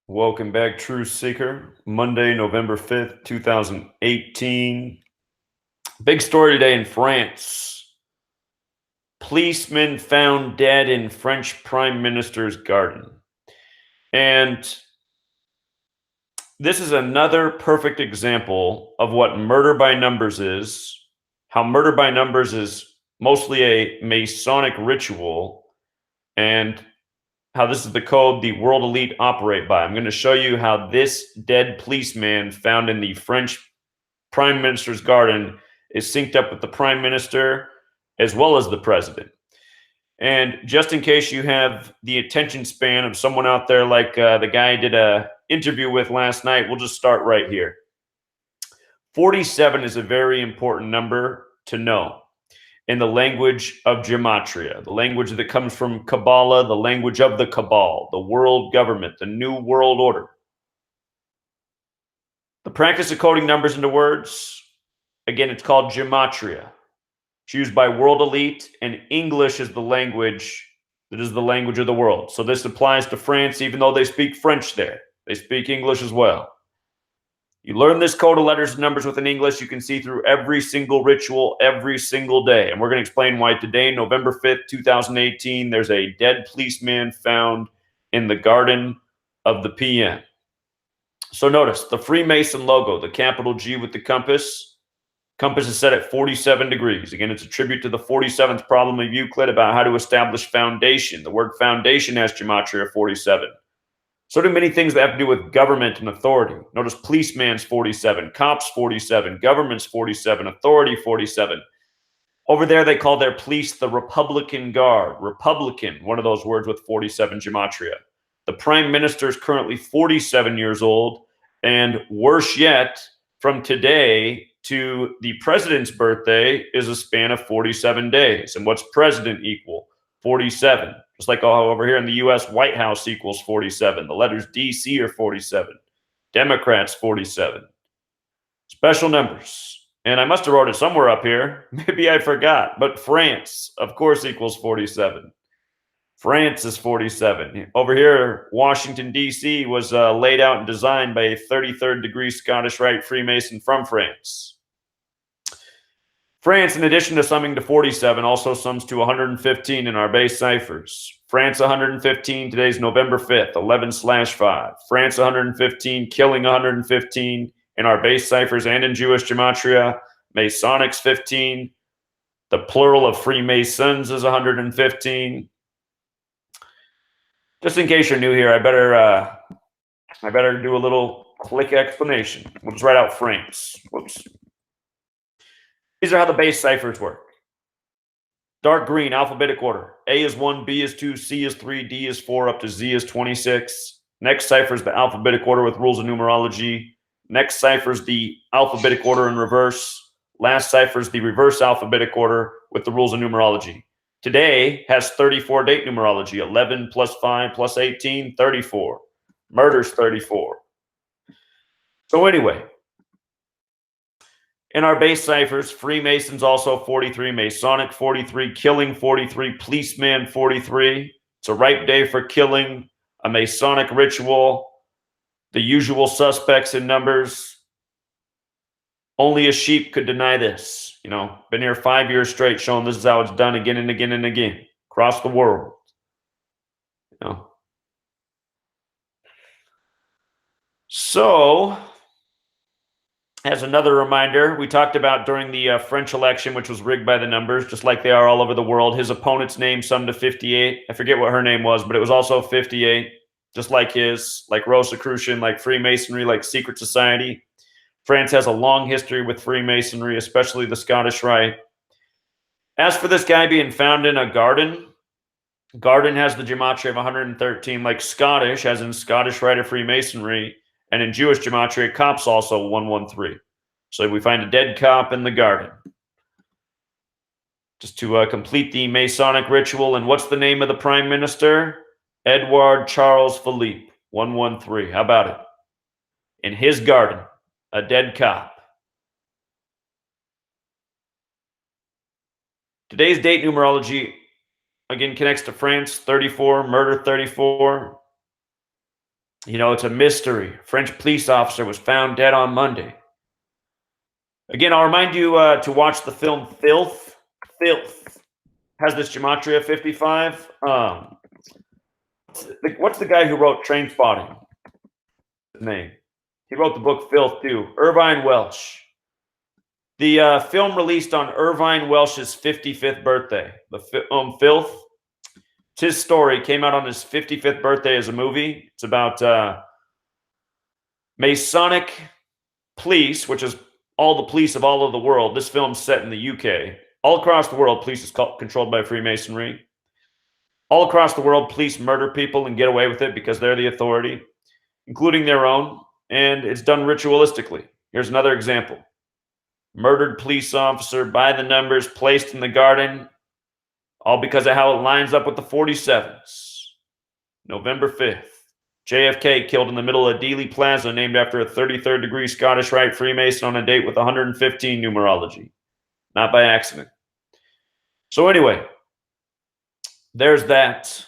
Welcome back, Truth Seeker. Monday, November 5th, 2018. Big story today in France. Policeman found dead in French Prime Minister's garden. And this is another perfect example of what murder by numbers is, how murder by numbers is mostly a Masonic ritual, and how this is the code the world elite operate by. I'm going to show you how this dead policeman found in the French Prime Minister's garden is synced up with the Prime Minister as well as the President. And just in case you have the attention span of someone out there like the guy I did a interview with last night, we'll just start right here. 47 is a very important number to know in the language of Gematria, the language that comes from Kabbalah, the language of the Cabal, the world government, the new world order. The practice of coding numbers into words, again, it's called Gematria. It's used by world elite, and English is the language that is the language of the world. So this applies to France, even though they speak French there. They speak English as well. You learn this code of letters and numbers within English, you can see through every single ritual every single day. And we're going to explain why today, November 5th, 2018, there's a dead policeman found in the garden of the PM. So notice the Freemason logo, the capital G with the compass. Compass is set at 47 degrees. Again, it's a tribute to the 47th problem of Euclid about how to establish foundation. The word foundation has gematria 47. So do many things that have to do with government and authority. Notice policeman's 47, cops 47, government's 47, authority 47. Over there, they call their police the Republican Guard. Republican, one of those words with 47 gematria. The prime minister is currently 47 years old, and worse yet, from today to the president's birthday is a span of 47 days. And what's president equal? 47. Just like over here in the U.S., White House equals 47. The letters D.C. are 47. Democrats, 47. Special numbers. And I must have wrote it somewhere up here. Maybe I forgot. But France, of course, equals 47. France is 47. Over here, Washington, D.C. was laid out and designed by a 33rd degree Scottish Rite Freemason from France. France, in addition to summing to 47, also sums to 115 in our base ciphers. France 115, today's November 5th, 11/5. France 115, killing 115 in our base ciphers and in Jewish gematria. Masonics 15. The plural of Freemasons is 115. Just in case you're new here, I better do a little quick explanation. We'll just write out France. Whoops. These are how the base ciphers work. Dark green, alphabetic order. A is 1, B is 2, C is 3, D is 4, up to Z is 26. Next cipher is the alphabetic order with rules of numerology. Next cipher is the alphabetic order in reverse. Last cipher is the reverse alphabetic order with the rules of numerology. Today has 34 date numerology. 11 plus 5 plus 18, 34. Murder's 34. So anyway, in our base ciphers, Freemasons also 43, Masonic 43, killing 43, policeman 43. It's a ripe day for killing, a Masonic ritual, the usual suspects in numbers. Only a sheep could deny this. You know, been here 5 years straight showing this is how it's done again and again and again across the world. You know. So, as another reminder, we talked about during the French election, which was rigged by the numbers, just like they are all over the world. His opponent's name summed to 58. I forget what her name was, but it was also 58, just like his, like Rosicrucian, like Freemasonry, like secret society. France has a long history with Freemasonry, especially the Scottish Rite. As for this guy being found in a garden, garden has the gematria of 113, like Scottish, as in Scottish Rite of Freemasonry, and in Jewish gematria, cops also 113. So we find a dead cop in the garden. Just to complete the Masonic ritual, and what's the name of the Prime Minister? Edouard Charles Philippe, 113. How about it? In his garden, a dead cop. Today's date numerology, again, connects to France, 34, murder 34. It's a mystery. A French police officer was found dead on Monday. Again, I'll remind you to watch the film Filth. Filth has this Gematria 55. What's the guy who wrote Trainspotting? His name. He wrote the book Filth too. Irvine Welsh. The film released on Irvine Welsh's 55th birthday. The Filth. It's his story. Came out on his 55th birthday as a movie. It's about Masonic police, which is all the police of all over the world. This film's set in the UK. All across the world, police is controlled by Freemasonry. All across the world, police murder people and get away with it because they're the authority, including their own, and it's done ritualistically. Here's another example. Murdered police officer by the numbers placed in the garden, all because of how it lines up with the 47s. November 5th. JFK killed in the middle of Dealey Plaza, named after a 33rd degree Scottish Rite Freemason on a date with 115 numerology. Not by accident. So anyway, there's that.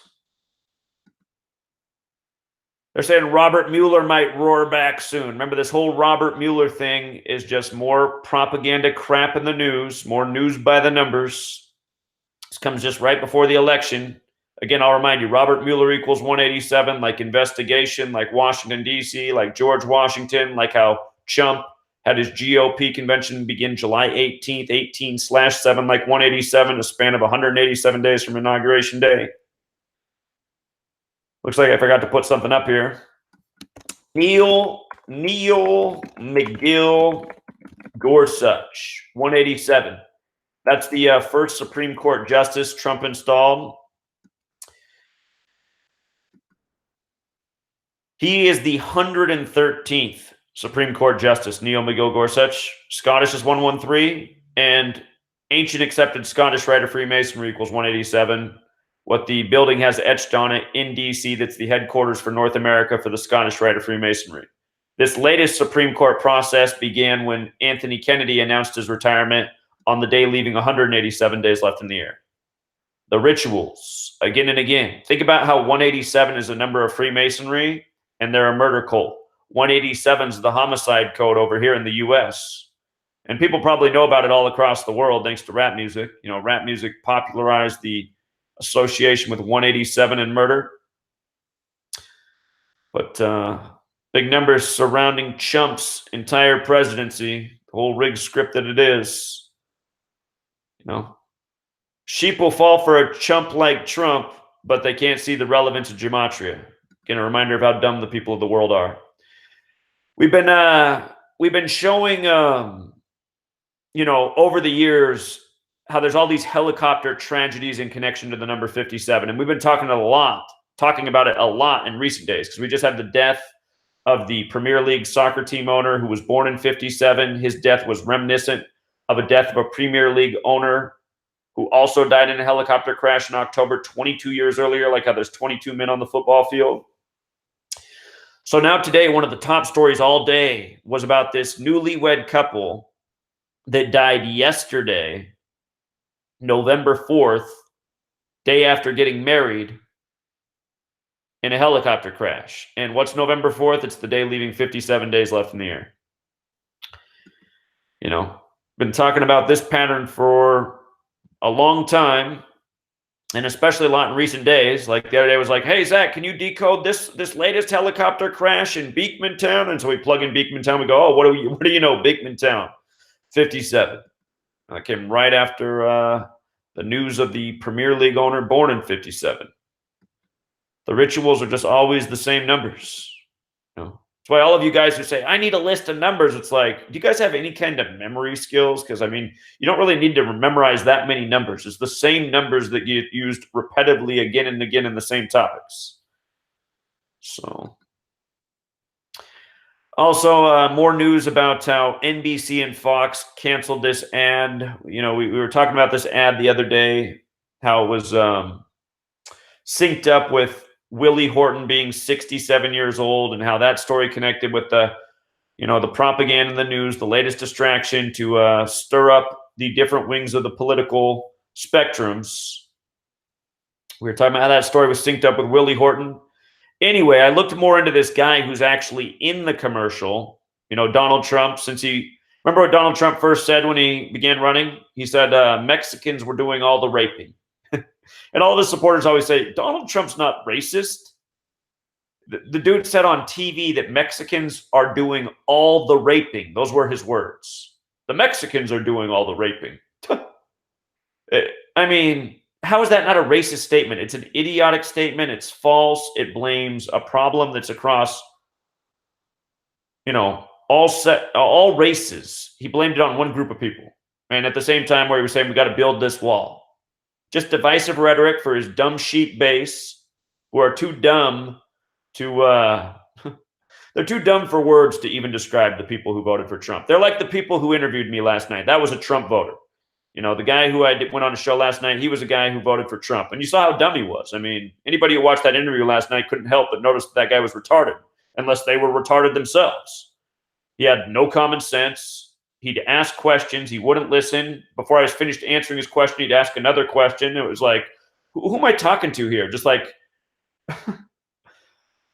They're saying Robert Mueller might roar back soon. Remember, this whole Robert Mueller thing is just more propaganda crap in the news, more news by the numbers. This comes just right before the election. Again, I'll remind you, Robert Mueller equals 187, like investigation, like Washington, D.C., like George Washington, like how Trump had his GOP convention begin July 18th, 18/7, like 187, a span of 187 days from Inauguration Day. Looks like I forgot to put something up here. Neil McGill Gorsuch, 187. That's the first Supreme Court justice Trump installed. He is the 113th Supreme Court Justice, Neil McGill Gorsuch. Scottish is 113, and ancient accepted Scottish Rite of Freemasonry equals 187. What the building has etched on it in D.C., that's the headquarters for North America for the Scottish Rite of Freemasonry. This latest Supreme Court process began when Anthony Kennedy announced his retirement on the day leaving 187 days left in the year. The rituals, again and again. Think about how 187 is a number of Freemasonry, and they're a murder cult. 187 is the homicide code over here in the U.S. And people probably know about it all across the world thanks to rap music. Rap music popularized the association with 187 and murder. But big numbers surrounding Trump's entire presidency, the whole rigged script that it is. Sheep will fall for a chump like Trump, but they can't see the relevance of Gematria. Again, a reminder of how dumb the people of the world are. We've been showing, over the years, how there's all these helicopter tragedies in connection to the number 57. And we've been talking about it a lot in recent days, because we just had the death of the Premier League soccer team owner who was born in 57. His death was reminiscent of a death of a Premier League owner who also died in a helicopter crash in October 22 years earlier, like how there's 22 men on the football field. So now today, one of the top stories all day was about this newlywed couple that died yesterday, November 4th, day after getting married, in a helicopter crash. And what's November 4th? It's the day leaving 57 days left in the year. Been talking about this pattern for a long time, and especially a lot in recent days. Like the other day was like, hey, Zach, can you decode this latest helicopter crash in Beekmantown? And so we plug in Beekmantown. We go, oh, what do you know, Beekmantown? 57. That came right after the news of the Premier League owner born in 57. The rituals are just always the same numbers. That's why all of you guys who say, I need a list of numbers, it's like, do you guys have any kind of memory skills? Because, you don't really need to memorize that many numbers. It's the same numbers that get used repetitively again and again in the same topics. So, also, more news about how NBC and Fox canceled this ad. We were talking about this ad the other day, how it was synced up with Willie Horton being 67 years old, and how that story connected with the propaganda in the news, the latest distraction to stir up the different wings of the political spectrums. We were talking about how that story was synced up with Willie Horton. Anyway, I looked more into this guy who's actually in the commercial. Donald Trump, since remember what Donald Trump first said when he began running? He said Mexicans were doing all the raping. And all of his supporters always say, Donald Trump's not racist. The dude said on TV that Mexicans are doing all the raping. Those were his words. The Mexicans are doing all the raping. I mean, how is that not a racist statement? It's an idiotic statement. It's false. It blames a problem that's across, all races. He blamed it on one group of people. And at the same time where he was saying we got to build this wall. Just divisive rhetoric for his dumb sheep base who are too dumb to they're too dumb for words to even describe the people who voted for Trump. They're like the people who interviewed me last night. That was a Trump voter. The guy who went on a show last night, he was a guy who voted for Trump. And you saw how dumb he was. I mean, anybody who watched that interview last night couldn't help but notice that guy was retarded, unless they were retarded themselves. He had no common sense. He'd ask questions. He wouldn't listen. Before I was finished answering his question, he'd ask another question. It was like, who am I talking to here? Just like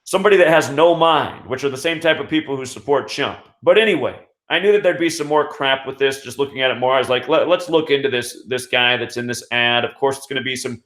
somebody that has no mind, which are the same type of people who support Trump. But anyway, I knew that there'd be some more crap with this. Just looking at it more, I was like, let's look into this guy that's in this ad. Of course, it's going to be some.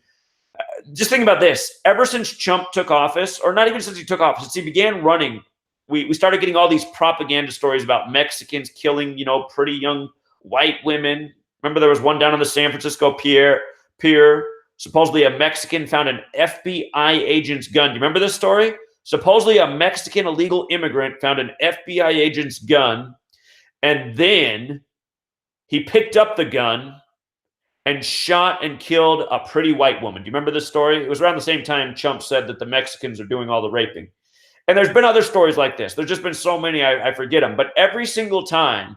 Just think about this. Ever since Trump took office, or not even since he took office, since he began running, we started getting all these propaganda stories about Mexicans killing, pretty young white women. Remember, there was one down on the San Francisco pier. Supposedly, a Mexican found an FBI agent's gun. Do you remember this story? Supposedly, a Mexican illegal immigrant found an FBI agent's gun, and then he picked up the gun and shot and killed a pretty white woman. Do you remember this story? It was around the same time Trump said that the Mexicans are doing all the raping. And there's been other stories like this. There's just been so many, I forget them. But every single time,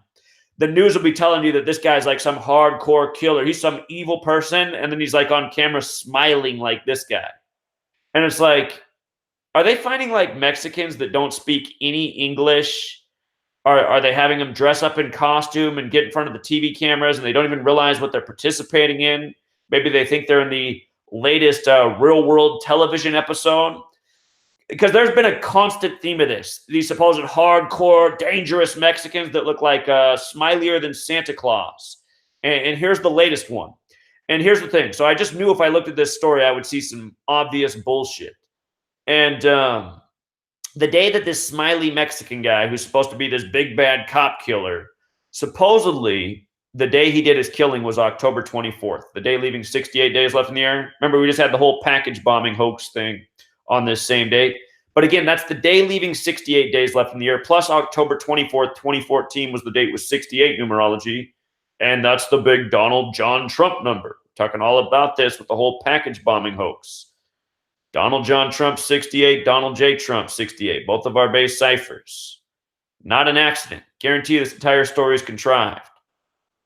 the news will be telling you that this guy's like some hardcore killer. He's some evil person. And then he's like on camera smiling like this guy. And it's like, are they finding like Mexicans that don't speak any English? Are they having them dress up in costume and get in front of the TV cameras and they don't even realize what they're participating in? Maybe they think they're in the latest real world television episode. Because there's been a constant theme of this. These supposed hardcore, dangerous Mexicans that look like smilier than Santa Claus. And here's the latest one. And here's the thing. So I just knew if I looked at this story, I would see some obvious bullshit. And the day that this smiley Mexican guy, who's supposed to be this big bad cop killer, supposedly the day he did his killing was October 24th, the day leaving 68 days left in the year. Remember, we just had the whole package bombing hoax thing on this same date. But again, that's the day leaving 68 days left in the year, plus October 24th, 2014 was the date with 68 numerology. And that's the big Donald John Trump number. Talking all about this with the whole package bombing hoax. Donald John Trump, 68. Donald J. Trump, 68. Both of our base ciphers. Not an accident. Guarantee this entire story is contrived.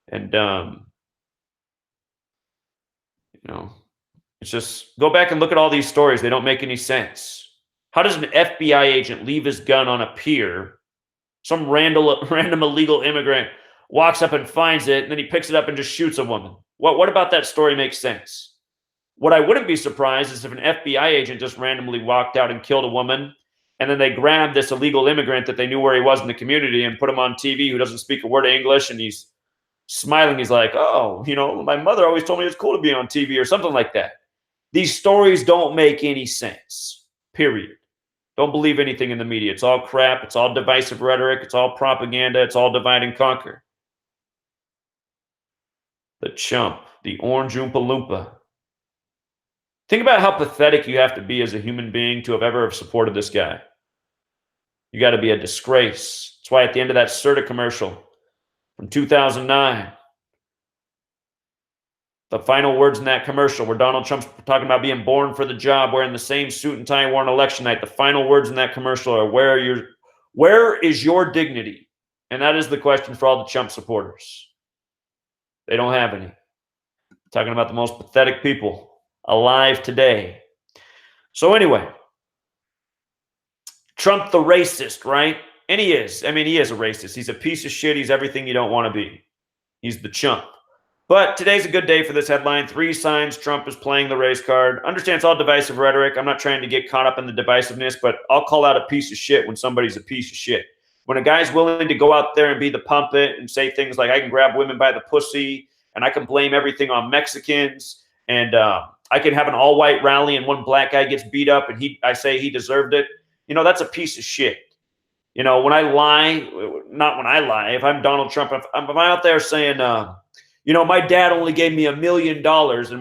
And, it's just, go back and look at all these stories. They don't make any sense. How does an FBI agent leave his gun on a pier? Some random illegal immigrant walks up and finds it, and then he picks it up and just shoots a woman. What about that story makes sense? What I wouldn't be surprised is if an FBI agent just randomly walked out and killed a woman, and then they grabbed this illegal immigrant that they knew where he was in the community and put him on TV who doesn't speak a word of English, and he's smiling. He's like, oh, my mother always told me it's cool to be on TV or something like that. These stories don't make any sense, period. Don't believe anything in the media. It's all crap. It's all divisive rhetoric. It's all propaganda. It's all divide and conquer. The chump, the orange Oompa Loompa. Think about how pathetic you have to be as a human being to have ever supported this guy. You got to be a disgrace. That's why at the end of that Serta commercial from 2009, the final words in that commercial where Donald Trump's talking about being born for the job, wearing the same suit and tie he wore on election night, the final words in that commercial are, where is your dignity? And that is the question for all the Trump supporters. They don't have any. Talking about the most pathetic people alive today. So anyway, Trump the racist, right? And he is. I mean, he is a racist. He's a piece of shit. He's everything you don't want to be. He's the chump. But today's a good day for this headline. 3 signs Trump is playing the race card. Understand it's all divisive rhetoric. I'm not trying to get caught up in the divisiveness, but I'll call out a piece of shit when somebody's a piece of shit. When a guy's willing to go out there and be the puppet and say things like, I can grab women by the pussy and I can blame everything on Mexicans and I can have an all-white rally and one black guy gets beat up and I say he deserved it. That's a piece of shit. When I lie, not when I lie, if I'm Donald Trump, if I'm out there saying, my dad only gave me $1 million, and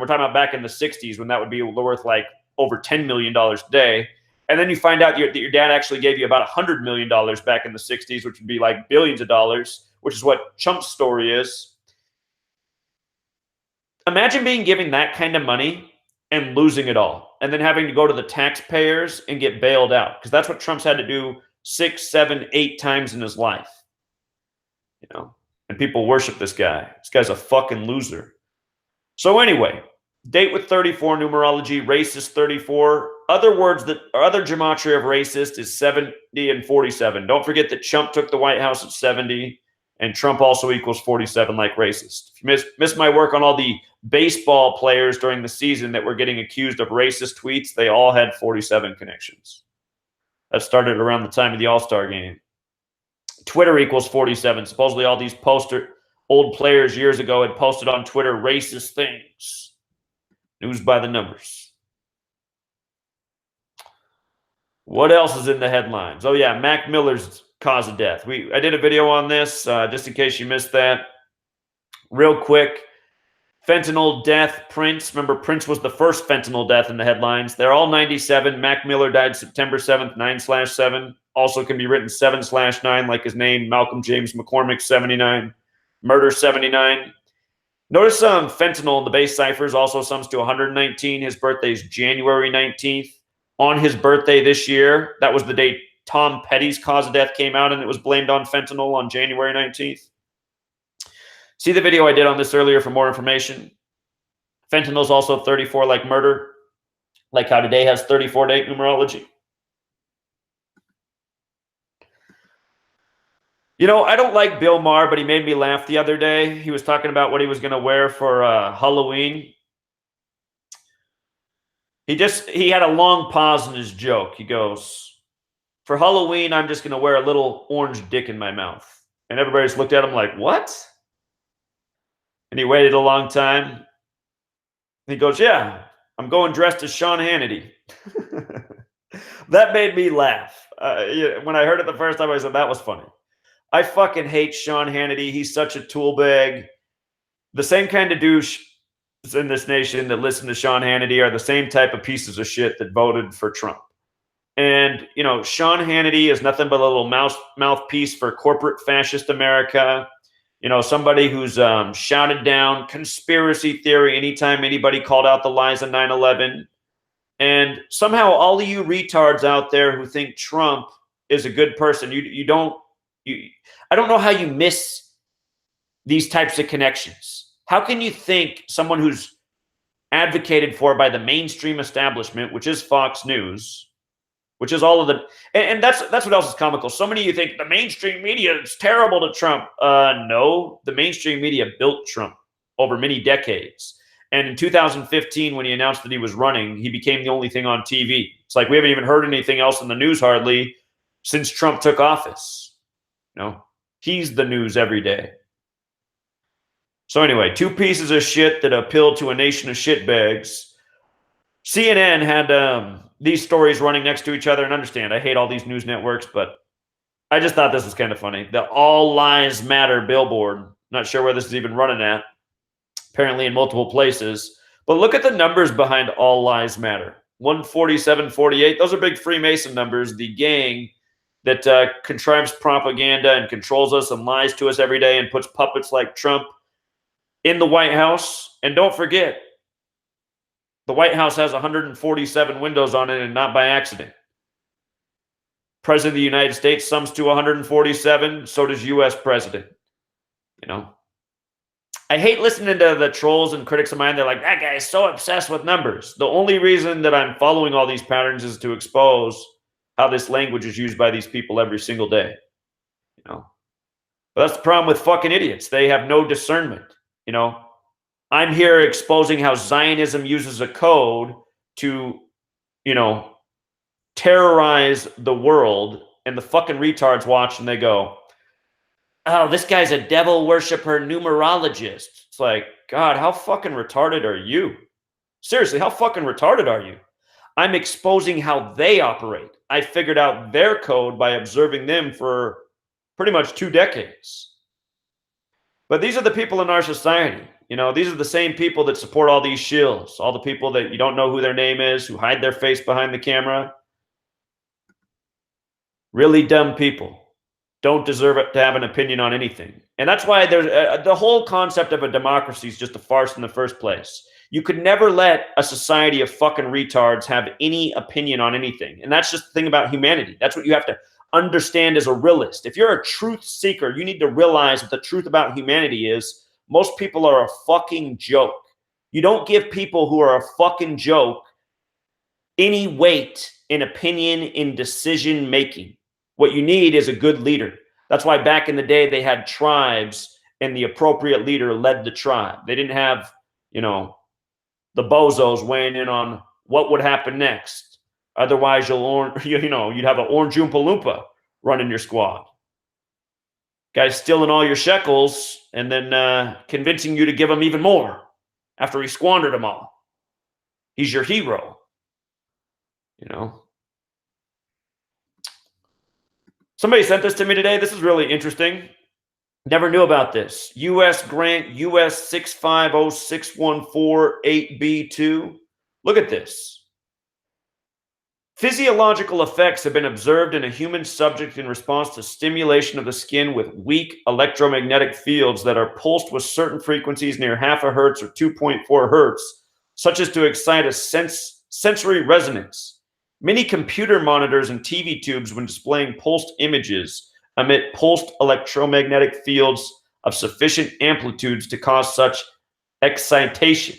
we're talking about back in the 60s when that would be worth like over $10 million today. And then you find out that your dad actually gave you about $100 million back in the 60s, which would be like billions of dollars, which is what Trump's story is. Imagine being given that kind of money and losing it all, and then having to go to the taxpayers and get bailed out, because that's what Trump's had to do 6, 7, 8 times in his life. And people worship this guy. This guy's a fucking loser. So anyway, date with 34 numerology, racist 34. Other gematria of racist is 70 and 47. Don't forget that Trump took the White House at 70, and Trump also equals 47 like racist. If you missed my work on all the baseball players during the season that were getting accused of racist tweets, they all had 47 connections. That started around the time of the All-Star game. Twitter equals 47. Supposedly all these old players years ago had posted on Twitter racist things. News by the numbers. What else is in the headlines? Oh yeah, Mac Miller's cause of death. I did a video on this, just in case you missed that. Real quick, fentanyl death, Prince. Remember, Prince was the first fentanyl death in the headlines. They're all 97. Mac Miller died September 7th, 9/7. Also can be written 7/9, like his name, Malcolm James McCormick, 79. Murder, 79. Notice fentanyl in the base ciphers also sums to 119. His birthday is January 19th. On his birthday this year, that was the day Tom Petty's cause of death came out, and it was blamed on fentanyl on January 19th. See the video I did on this earlier for more information. Fentanyl is also 34 like murder, like how today has 34 date numerology. I don't like Bill Maher, but he made me laugh the other day. He was talking about what he was going to wear for Halloween. He had a long pause in his joke. He goes, for Halloween, I'm just going to wear a little orange dick in my mouth. And everybody just looked at him like, what? And he waited a long time. He goes, yeah, I'm going dressed as Sean Hannity. That made me laugh. When I heard it the first time, I said, that was funny. I fucking hate Sean Hannity. He's such a tool bag. The same kind of douche in this nation that listen to Sean Hannity are the same type of pieces of shit that voted for Trump. And, Sean Hannity is nothing but a little mouthpiece for corporate fascist America. Somebody who's shouted down conspiracy theory anytime anybody called out the lies on 9/11. And somehow all of you retards out there who think Trump is a good person, I don't know how you miss these types of connections. How can you think someone who's advocated for by the mainstream establishment, which is Fox News, which is all of the, and that's what else is comical. So many of you think the mainstream media is terrible to Trump. No, the mainstream media built Trump over many decades. And in 2015, when he announced that he was running, he became the only thing on TV. It's like we haven't even heard anything else in the news hardly since Trump took office. He's the news every day. So anyway, 2 pieces of shit that appeal to a nation of shitbags. CNN had these stories running next to each other, and understand, I hate all these news networks, but I just thought this was kind of funny. The All Lives Matter billboard. Not sure where this is even running at. Apparently in multiple places. But look at the numbers behind All Lives Matter. 147, 48. Those are big Freemason numbers. The gang that contrives propaganda and controls us and lies to us every day and puts puppets like Trump in the White House. And don't forget, the White House has 147 windows on it, and not by accident. President of the United States sums to 147. So does U.S. president. I hate listening to the trolls and critics of mine. They're like, that guy is so obsessed with numbers. The only reason that I'm following all these patterns is to expose how this language is used by these people every single day. But that's the problem with fucking idiots. They have no discernment. I'm here exposing how Zionism uses a code to, terrorize the world, and the fucking retards watch and they go, oh, this guy's a devil worshiper numerologist. It's like, God, how fucking retarded are you? Seriously, how fucking retarded are you? I'm exposing how they operate. I figured out their code by observing them for pretty much 2 decades. But these are the people in our society. These are the same people that support all these shills, all the people that you don't know who their name is, who hide their face behind the camera. Really dumb people don't deserve it to have an opinion on anything. And that's why there's the whole concept of a democracy is just a farce in the first place. You could never let a society of fucking retards have any opinion on anything. And that's just the thing about humanity. That's what you have to understand as a realist. If you're a truth seeker, you need to realize that the truth about humanity is most people are a fucking joke. You don't give people who are a fucking joke any weight in opinion, in decision making. What you need is a good leader. That's why back in the day they had tribes and the appropriate leader led the tribe. They didn't have, the bozos weighing in on what would happen next. Otherwise, you'd have an orange Oompa Loompa running your squad. Guy's stealing all your shekels and then convincing you to give him even more after he squandered them all. He's your hero. Somebody sent this to me today. This is really interesting. Never knew about this. U.S. grant U.S. 6506148B2. Look at this. Physiological effects have been observed in a human subject in response to stimulation of the skin with weak electromagnetic fields that are pulsed with certain frequencies near 0.5 hertz or 2.4 hertz, such as to excite a sensory resonance. Many computer monitors and TV tubes, when displaying pulsed images, emit pulsed electromagnetic fields of sufficient amplitudes to cause such excitation.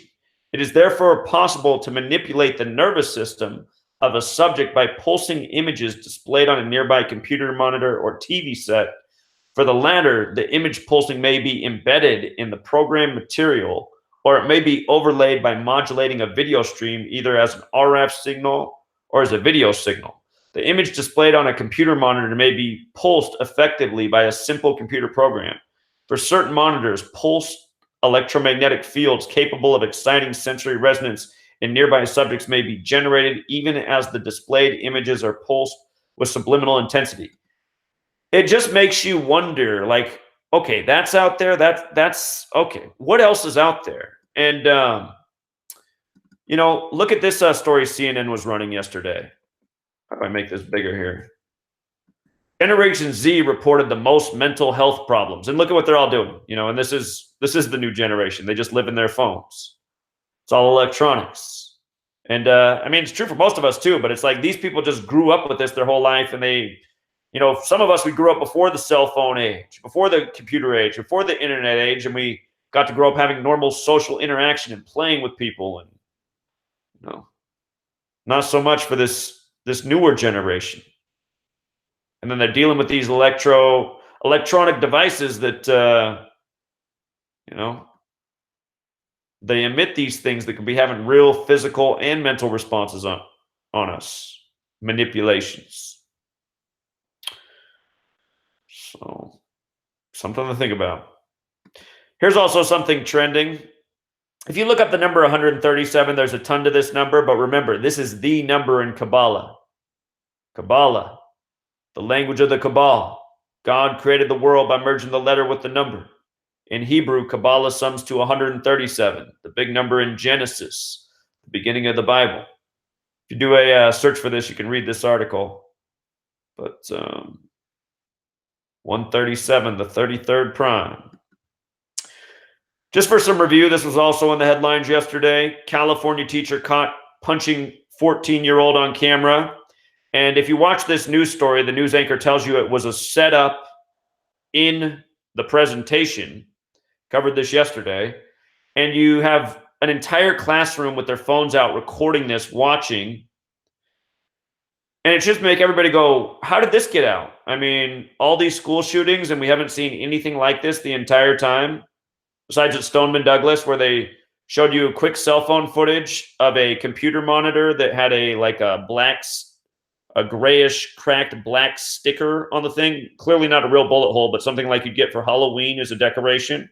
It is therefore possible to manipulate the nervous system of a subject by pulsing images displayed on a nearby computer monitor or TV set. For the latter, the image pulsing may be embedded in the program material, or it may be overlaid by modulating a video stream either as an RF signal or as a video signal. The image displayed on a computer monitor may be pulsed effectively by a simple computer program. For certain monitors, pulsed electromagnetic fields capable of exciting sensory resonance in nearby subjects may be generated even as the displayed images are pulsed with subliminal intensity. It just makes you wonder, like, okay, that's out there. That's okay. What else is out there? And, look at this story CNN was running yesterday. How do I make this bigger here? Generation Z reported the most mental health problems, and look at what they're all doing. And this is the new generation. They just live in their phones. It's all electronics, and it's true for most of us too. But it's like these people just grew up with this their whole life, and they, some of us we grew up before the cell phone age, before the computer age, before the internet age, and we got to grow up having normal social interaction and playing with people, and not so much for this newer generation. And then they're dealing with these electronic devices that, they emit these things that can be having real physical and mental responses on us. Manipulations. So, something to think about. Here's also something trending. If you look up the number 137, there's a ton to this number, but remember, this is the number in Kabbalah. Kabbalah, the language of the Kabbalah. God created the world by merging the letter with the number. In Hebrew, Kabbalah sums to 137, the big number in Genesis, the beginning of the Bible. If you do a search for this, you can read this article. But 137, the 33rd prime. Just for some review, this was also in the headlines yesterday. California teacher caught punching 14-year-old on camera. And if you watch this news story, the news anchor tells you it was a setup in the presentation. Covered this yesterday. And you have an entire classroom with their phones out recording this, watching. And it just make everybody go, how did this get out? All these school shootings, and we haven't seen anything like this the entire time. Besides at Stoneman Douglas, where they showed you a quick cell phone footage of a computer monitor that had a grayish cracked black sticker on the thing. Clearly not a real bullet hole, but something like you'd get for Halloween as a decoration.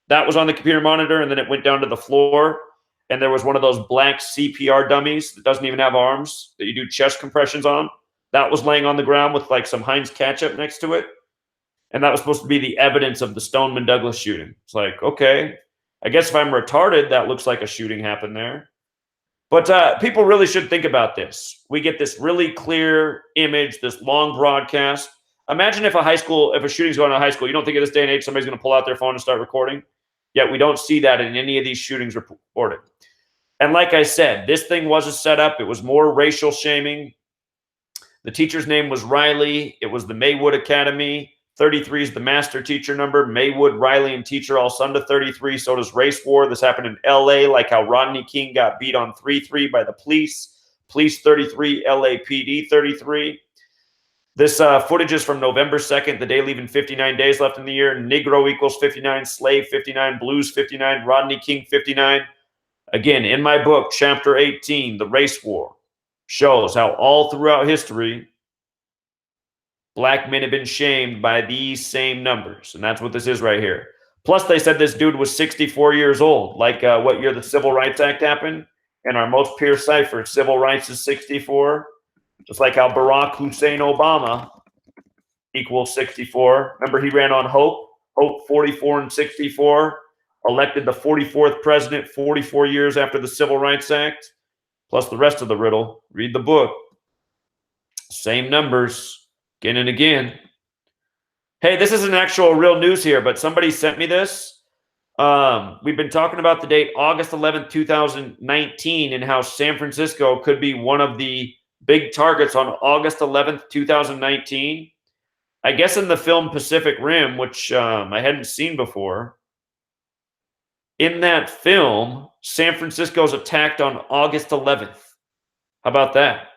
That was on the computer monitor, and then it went down to the floor, and there was one of those black CPR dummies that doesn't even have arms that you do chest compressions on. That was laying on the ground with like some Heinz ketchup next to it. And that was supposed to be the evidence of the Stoneman Douglas shooting. It's like, okay, I guess if I'm retarded, that looks like a shooting happened there. But people really should think about this. We get this really clear image, this long broadcast. Imagine if a shooting's going on in a high school, you don't think of this day and age somebody's going to pull out their phone and start recording? Yet we don't see that in any of these shootings reported. And like I said, this thing was a setup. It was more racial shaming. The teacher's name was Riley. It was the Maywood Academy. 33 is the master teacher number. Maywood, Riley, and teacher all sum to 33. So does race war. This happened in L.A., like how Rodney King got beat on 3-3 by the police. Police 33, LAPD 33. This footage is from November 2nd, the day leaving 59 days left in the year. Negro equals 59, slave 59, blues 59, Rodney King 59. Again, in my book, chapter 18, The Race War, shows how all throughout history, black men have been shamed by these same numbers. And that's what this is right here. Plus, they said this dude was 64 years old. Like what year the Civil Rights Act happened? And our most pure cipher, civil rights is 64. Just like how Barack Hussein Obama equals 64. Remember, he ran on Hope. Hope 44 and 64. Elected the 44th president 44 years after the Civil Rights Act. Plus the rest of the riddle. Read the book. Same numbers. Again and again. Hey, this isn't actual real news here, but somebody sent me this. We've been talking about the date August 11th, 2019, and how San Francisco could be one of the big targets on August 11th, 2019. I guess in the film Pacific Rim, which I hadn't seen before, in that film, San Francisco's attacked on August 11th. How about that?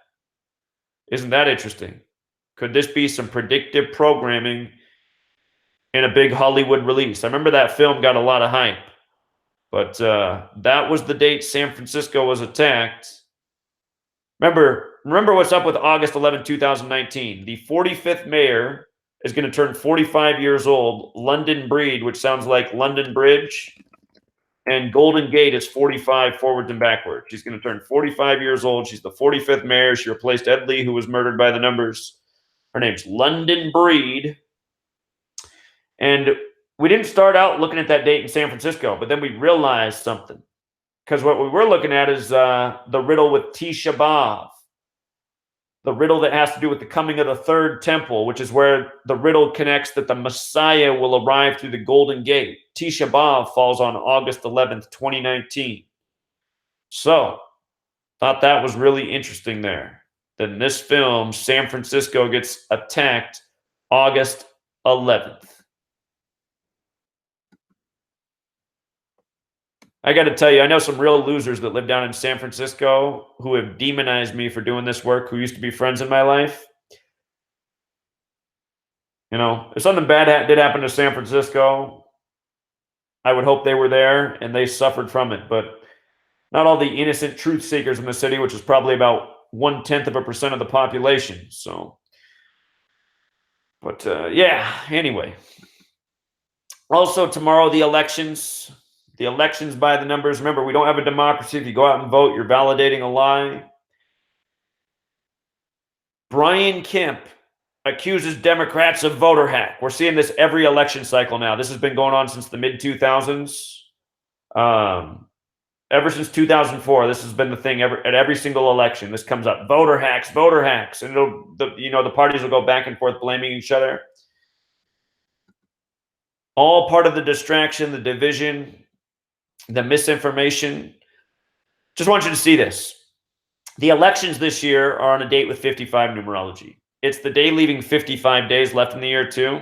Isn't that interesting? Could this be some predictive programming in a big Hollywood release? I remember that film got a lot of hype, but that was the date San Francisco was attacked. Remember what's up with August 11, 2019. The 45th mayor is going to turn 45 years old. London Breed, which sounds like London Bridge, and Golden Gate is 45 forwards and backwards. She's going to turn 45 years old. She's the 45th mayor. She replaced Ed Lee, who was murdered by the numbers. Her name's London Breed. And we didn't start out looking at that date in San Francisco, but then we realized something. Because what we were looking at is the riddle with Tisha B'Av. The riddle that has to do with the coming of the third temple, which is where the riddle connects that the Messiah will arrive through the Golden Gate. Tisha B'Av falls on August 11th, 2019. So, thought that was really interesting there. That in this film, San Francisco gets attacked August 11th. I got to tell you, I know some real losers that live down in San Francisco who have demonized me for doing this work, who used to be friends in my life. You know, if something bad did happen to San Francisco, I would hope they were there and they suffered from it. But not all the innocent truth seekers in the city, which is probably about 0.1% of the population. So, but yeah, anyway. Also, tomorrow, the elections. The elections by the numbers. Remember, we don't have a democracy. If you go out and vote, you're validating a lie. Brian Kemp accuses Democrats of voter hack. We're seeing this every election cycle now. This has been going on since the mid-2000s. Ever since 2004, this has been the thing at every single election. This comes up. Voter hacks, and the parties will go back and forth blaming each other. All part of the distraction, the division, the misinformation. Just want you to see this. The elections this year are on a date with 55 numerology. It's the day leaving 55 days left in the year, too.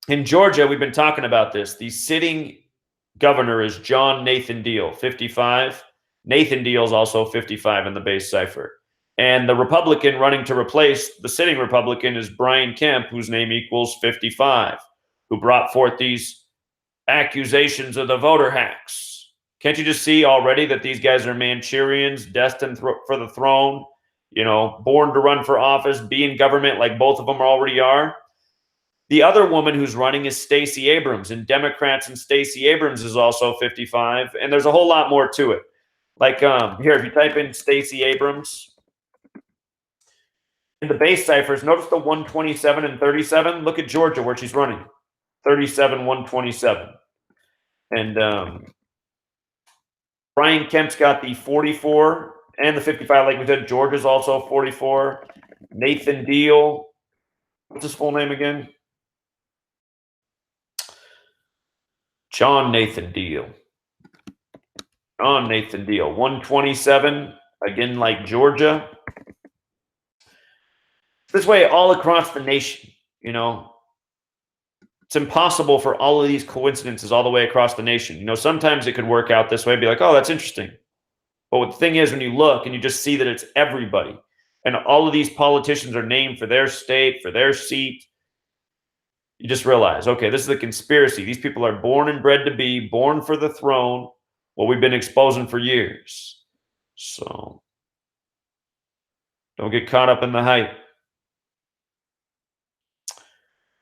In Georgia, we've been talking about this. The sitting governor is John Nathan Deal, 55. Nathan Deal is also 55 in the base cipher. And the Republican running to replace the sitting Republican is Brian Kemp, whose name equals 55, who brought forth these accusations of the voter hacks. Can't you just see already that these guys are Manchurians, destined for the throne? Born to run for office, be in government, like both of them already are. The other woman who's running is Stacey Abrams, and Democrats and Stacey Abrams is also 55, and there's a whole lot more to it. Like here, if you type in Stacey Abrams in the base ciphers, notice the 127 and 37. Look at Georgia where she's running, 37, 127, and Brian Kemp's got the 44 and the 55. Like we said, Georgia's also 44. Nathan Deal, what's his full name again? John Nathan Deal. John Nathan Deal, 127, again, like Georgia. This way, all across the nation, it's impossible for all of these coincidences all the way across the nation. Sometimes it could work out this way, be like, oh, that's interesting. But the thing is, when you look and you just see that it's everybody, and all of these politicians are named for their state, for their seat, you just realize, okay, this is a conspiracy. These people are born and bred to be, born for the throne, what we've been exposing for years. So don't get caught up in the hype.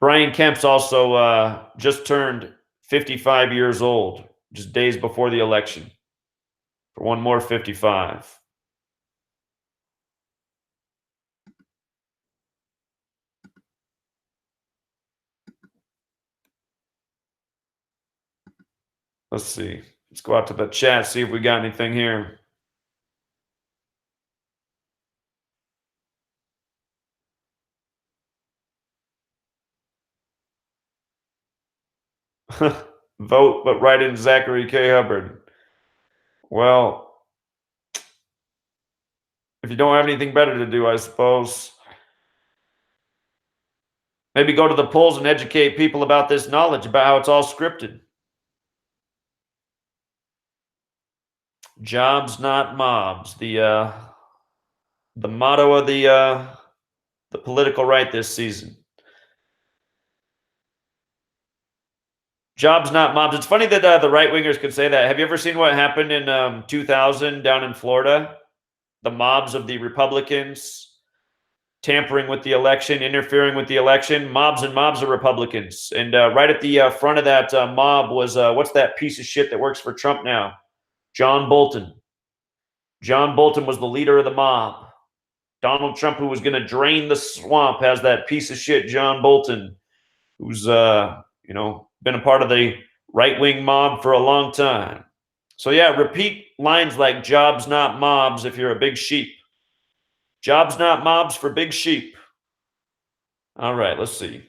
Brian Kemp's also just turned 55 years old, just days before the election, for one more 55. Let's see. Let's go out to the chat, see if we got anything here. Vote, but write in Zachary K. Hubbard. Well, if you don't have anything better to do, I suppose, maybe go to the polls and educate people about this knowledge, about how it's all scripted. Jobs, not mobs. The motto of the political right this season. Jobs, not mobs. It's funny that the right-wingers could say that. Have you ever seen what happened in 2000 down in Florida? The mobs of the Republicans tampering with the election, interfering with the election. Mobs and mobs of Republicans. And right at the front of that mob was, what's that piece of shit that works for Trump now? John Bolton. John Bolton was the leader of the mob. Donald Trump, who was going to drain the swamp, has that piece of shit, John Bolton, who's, been a part of the right-wing mob for a long time. So yeah, repeat lines like jobs, not mobs if you're a big sheep. Jobs, not mobs for big sheep. All right, let's see.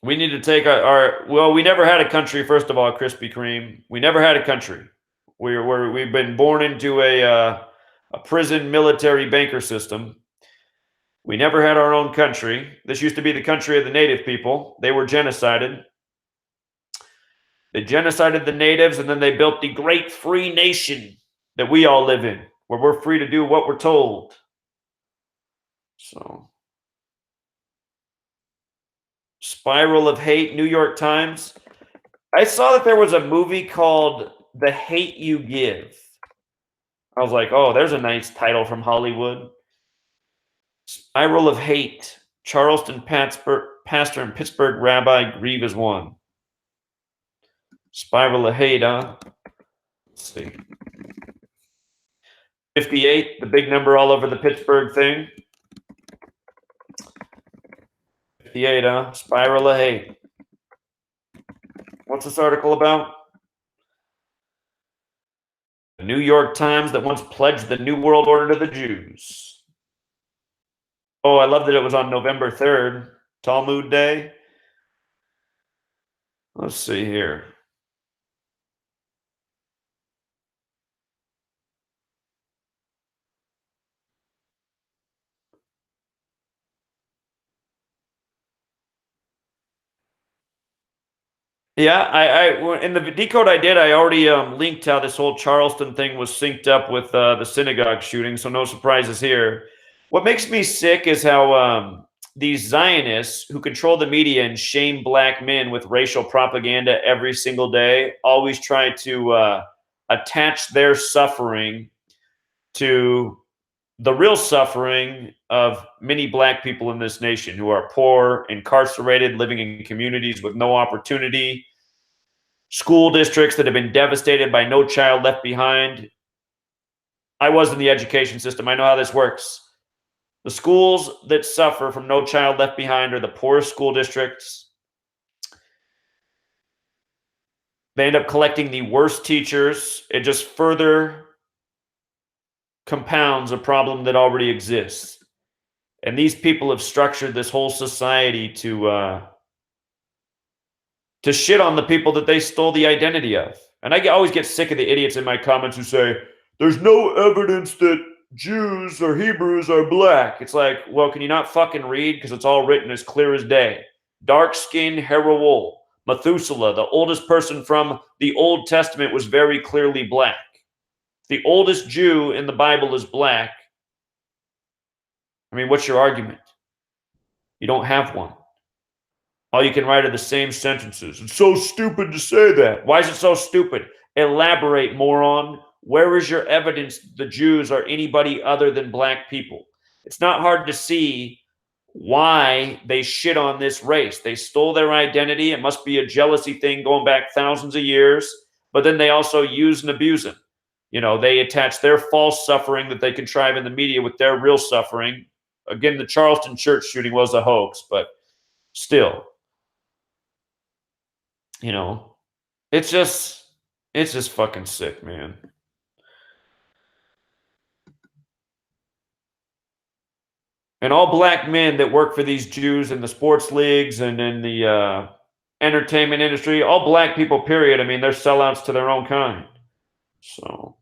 We need to take well, we never had a country, first of all, Krispy Kreme. We never had a country. We've been born into a prison military banker system. We never had our own country. This used to be the country of the native people. They were genocided. They genocided the natives, and then they built the great free nation that we all live in, where we're free to do what we're told. So, Spiral of Hate, New York Times. I saw that there was a movie called The Hate You Give. I was like, oh, there's a nice title from Hollywood. Spiral of Hate. Charleston pastor and Pittsburgh rabbi grieve as one. Spiral of Hate, huh? Let's see. 58, the big number all over the Pittsburgh thing. 58, huh? Spiral of Hate. What's this article about? The New York Times that once pledged the New World Order to the Jews. Oh, I love that it was on November 3rd, Talmud Day. Let's see here. Yeah, in the decode I did, I already linked how this whole Charleston thing was synced up with the synagogue shooting, so no surprises here. What makes me sick is how these Zionists who control the media and shame black men with racial propaganda every single day always try to attach their suffering to the real suffering of many black people in this nation who are poor, incarcerated, living in communities with no opportunity, school districts that have been devastated by No Child Left Behind. I was in the education system. I know how this works. The schools that suffer from No Child Left Behind are the poorest school districts. They end up collecting the worst teachers. It just further compounds a problem that already exists. And these people have structured this whole society to shit on the people that they stole the identity of. And I always get sick of the idiots in my comments who say, there's no evidence that Jews or Hebrews are black. It's like, well, can you not fucking read? Because it's all written as clear as day. Dark skin, hair of wool. Methuselah, the oldest person from the Old Testament, was very clearly black. The oldest Jew in the Bible is black. I mean, what's your argument? You don't have one. All you can write are the same sentences. It's so stupid to say that. Why is it so stupid? Elaborate, moron. Where is your evidence the Jews are anybody other than black people? It's not hard to see why they shit on this race. They stole their identity. It must be a jealousy thing going back thousands of years. But then they also use and abuse them. You know, they attach their false suffering that they contrive in the media with their real suffering. Again, the Charleston church shooting was a hoax, but still. You know, it's just fucking sick, man. And all black men that work for these Jews in the sports leagues and in the entertainment industry, all black people, period. I mean, they're sellouts to their own kind. So,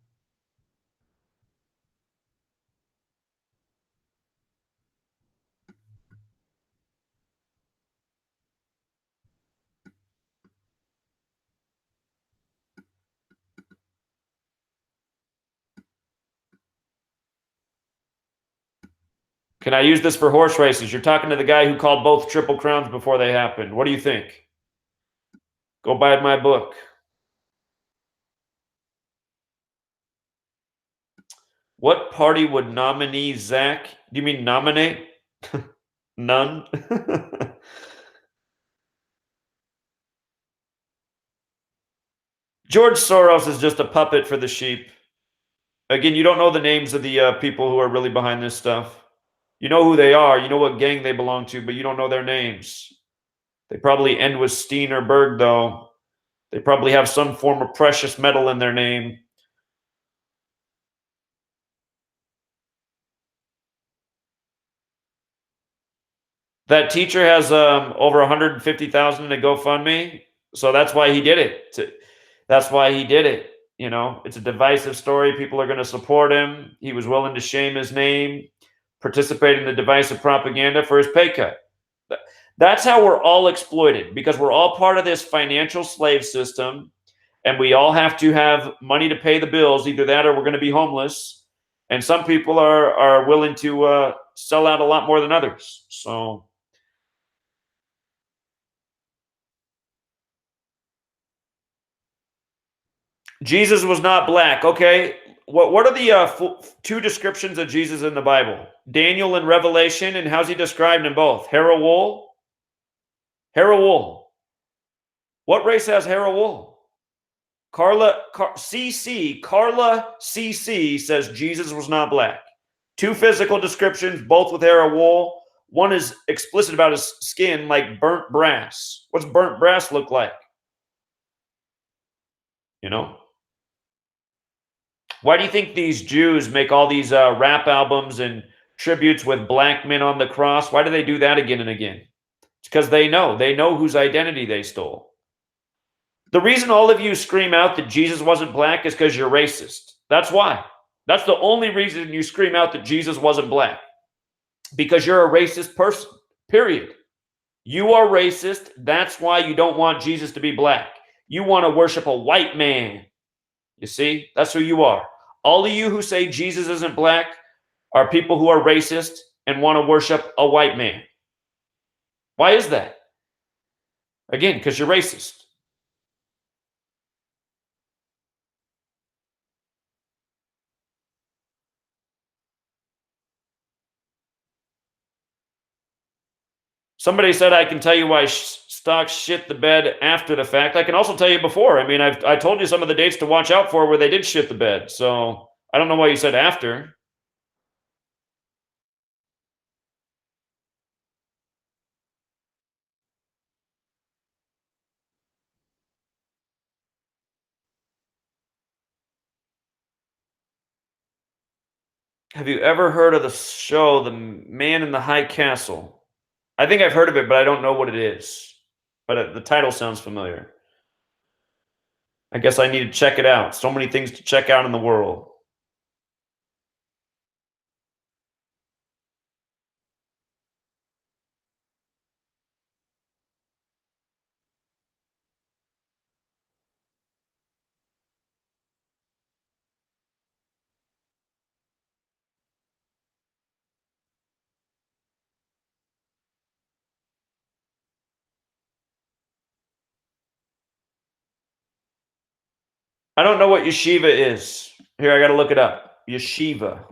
can I use this for horse races? You're talking to the guy who called both Triple Crowns before they happened. What do you think? Go buy my book. What party would nominee Zach? Do you mean nominate? None. George Soros is just a puppet for the sheep. Again, you don't know the names of the people who are really behind this stuff. You know who they are. You know what gang they belong to, but you don't know their names. They probably end with Steen or Berg, though. They probably have some form of precious metal in their name. That teacher has over 150,000 in a GoFundMe, so that's why he did it. That's why he did it. You know, it's a divisive story. People are going to support him. He was willing to shame his name, participate in the divisive propaganda for his pay cut. That's how we're all exploited, because we're all part of this financial slave system, and we all have to have money to pay the bills. Either that or we're going to be homeless. And some people are willing to sell out a lot more than others. So Jesus was not black. Okay. What are the two descriptions of Jesus in the Bible? Daniel and Revelation, and how's he described in both? Hair of wool? Hair of wool. What race has hair of wool? Carla CC says Jesus was not black. Two physical descriptions, both with hair of wool. One is explicit about his skin, like burnt brass. What's burnt brass look like? You know? Why do you think these Jews make all these rap albums and tributes with black men on the cross? Why do they do that again and again? It's because they know whose identity they stole. The reason all of you scream out that Jesus wasn't black is because you're racist. That's why. That's the only reason you scream out that Jesus wasn't black. Because you're a racist person, period. You are racist. That's why you don't want Jesus to be black. You want to worship a white man. You see, that's who you are. All of you who say Jesus isn't black are people who are racist and want to worship a white man. Why is that? Again, because you're racist. Somebody said I can tell you why stocks shit the bed after the fact. I can also tell you before. I mean, I told you some of the dates to watch out for where they did shit the bed. So I don't know why you said after. Have you ever heard of the show The Man in the High Castle? I think I've heard of it, but I don't know what it is. But the title sounds familiar. I guess I need to check it out. So many things to check out in the world. I don't know what yeshiva is. Here, I got to look it up. Yeshiva.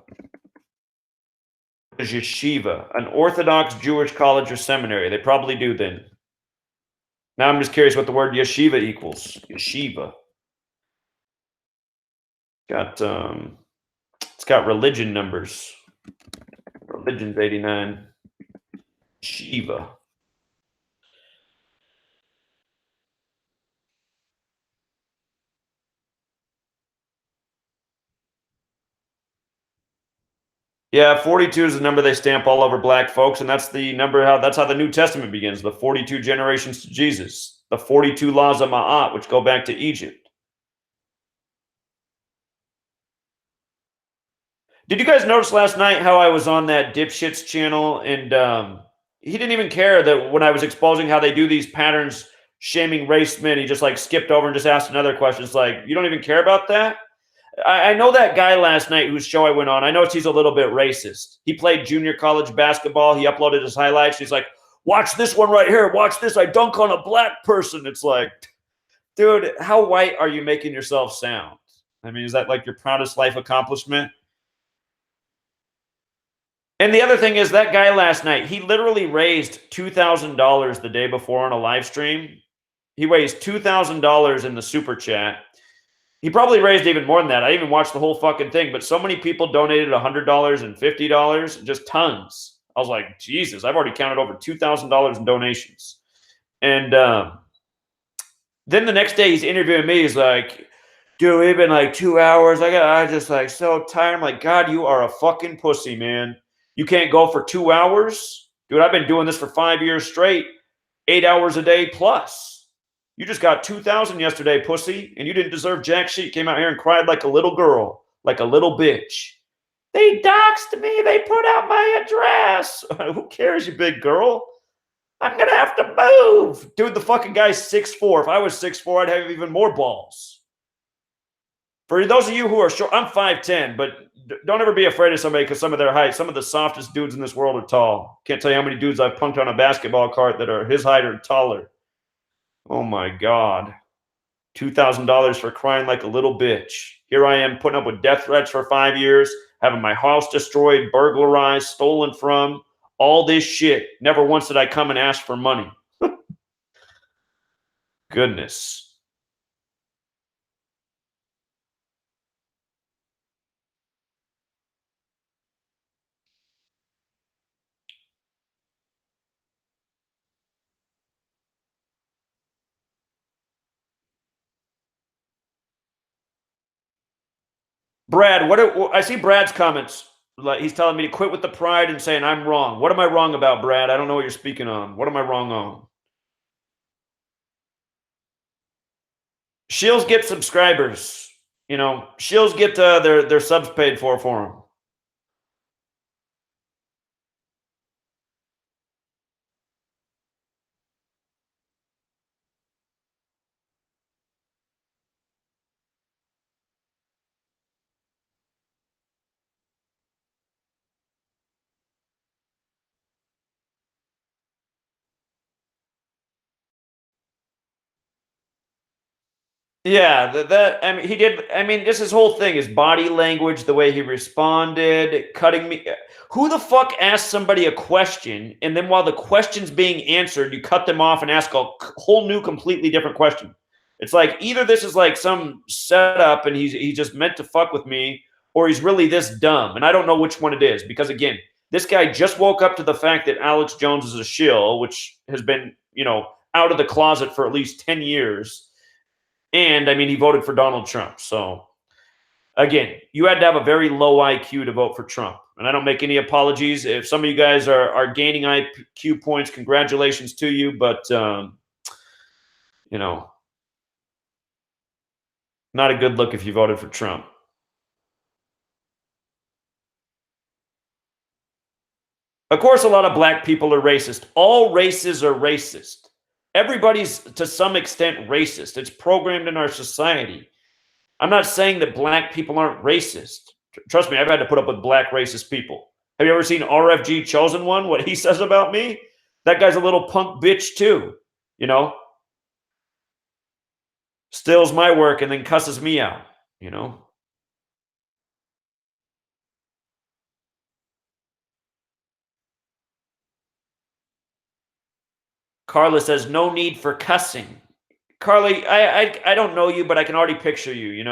What is yeshiva? An Orthodox Jewish college or seminary. They probably do then. Now I'm just curious what the word yeshiva equals. Yeshiva. Got it's got religion numbers. Religion's 89. Shiva. Yeah, 42 is the number they stamp all over black folks, and that's the number that's how the New Testament begins, the 42 generations to Jesus, the 42 laws of Ma'at, which go back to Egypt. Did you guys notice last night how I was on that dipshit's channel and he didn't even care that when I was exposing how they do these patterns shaming race men, he just like skipped over and just asked another question. It's like, you don't even care about that? I know that guy last night whose show I went on. I know he's a little bit racist. He played junior college basketball. He uploaded his highlights. He's like, watch this one right here. Watch this. I dunk on a black person. It's like, dude, how white are you making yourself sound? I mean, is that like your proudest life accomplishment? And the other thing is that guy last night, he literally raised $2,000 the day before on a live stream. He raised $2,000 in the super chat. He probably raised even more than that. I even watched the whole fucking thing, but so many people donated $100 and $50, just tons. I was like, Jesus, I've already counted over $2,000 in donations. And then the next day he's interviewing me. He's like, dude, we've been like 2 hours. I just like so tired. I'm like, God, you are a fucking pussy, man. You can't go for 2 hours? Dude, I've been doing this for 5 years straight, 8 hours a day plus. You just got 2,000 yesterday, pussy, and you didn't deserve jack shit. You came out here and cried like a little girl, like a little bitch. They doxed me. They put out my address. Who cares, you big girl? I'm going to have to move. Dude, the fucking guy's 6'4". If I was 6'4", I'd have even more balls. For those of you who are short, I'm 5'10", but don't ever be afraid of somebody because some of their height. Some of the softest dudes in this world are tall. Can't tell you how many dudes I've punked on a basketball court that are his height or taller. Oh my God. $2,000 for crying like a little bitch. Here I am putting up with death threats for 5 years, having my house destroyed, burglarized, stolen from, all this shit. Never once did I come and ask for money. Goodness. Brad, I see Brad's comments. Like he's telling me to quit with the pride and saying I'm wrong. What am I wrong about, Brad? I don't know what you're speaking on. What am I wrong on? Shills get subscribers. You know, Shills get their subs paid for them. Yeah, that I mean, he did. I mean, just his whole thing, his body language, the way he responded, cutting me. Who the fuck asks somebody a question, and then while the question's being answered, you cut them off and ask a whole new, completely different question? It's like either this is like some setup, and he's just meant to fuck with me, or he's really this dumb, and I don't know which one it is. Because again, this guy just woke up to the fact that Alex Jones is a shill, which has been out of the closet for at least 10 years. And I mean, he voted for Donald Trump. So again, you had to have a very low IQ to vote for Trump. And I don't make any apologies. If some of you guys are gaining IQ points, congratulations to you. But, you know, not a good look if you voted for Trump. Of course, a lot of black people are racist. All races are racist. Everybody's to some extent racist. It's programmed in our society. I'm not saying that black people aren't racist. Trust me, I've had to put up with black racist people. Have you ever seen RFG Chosen One? What he says about me? That guy's a little punk bitch too. You know, steals my work and then cusses me out. You know, Carla says no need for cussing. Carly, I don't know you, but I can already picture you.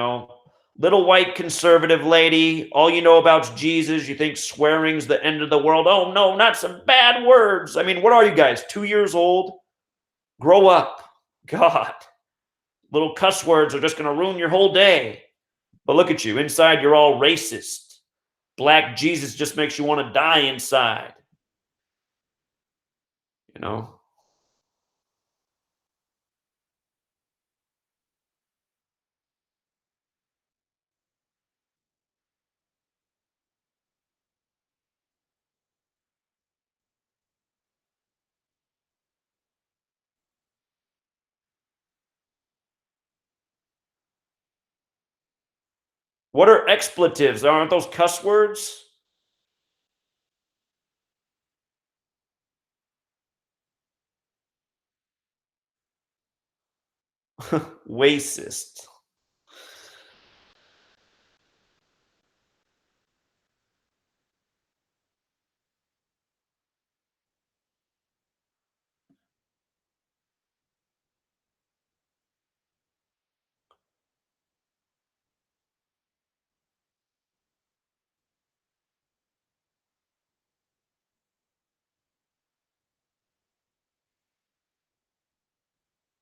Little white conservative lady. All you know about's Jesus. You think swearing's the end of the world. Oh no, not some bad words. I mean, what are you guys? 2 years old? Grow up. God, little cuss words are just going to ruin your whole day. But look at you. Inside, you're all racist. Black Jesus just makes you want to die inside. You know? What are expletives? Aren't those cuss words? Racist.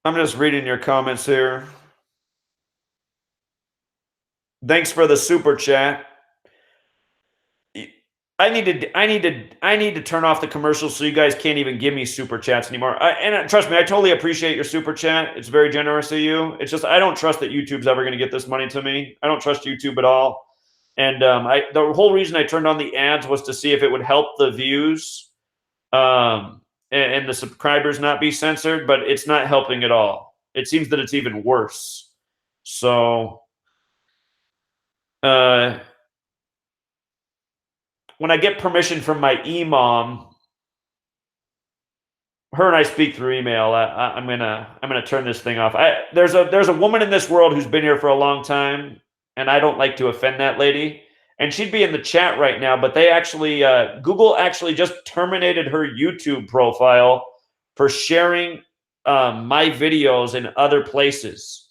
I'm just reading your comments here. Thanks for the super chat. I need to turn off the commercials so you guys can't even give me super chats anymore. Trust me, I totally appreciate your super chat. It's very generous of you. It's just I don't trust that YouTube's ever going to get this money to me. I don't trust YouTube at all. And the whole reason I turned on the ads was to see if it would help the views and the subscribers not be censored, but it's not helping at all. It seems that it's even worse. So when I get permission from my imam, her and I speak through email. I'm gonna turn this thing off. There's a woman in this world who's been here for a long time, and I don't like to offend that lady. And she'd be in the chat right now, but they actually Google actually just terminated her YouTube profile for sharing my videos in other places.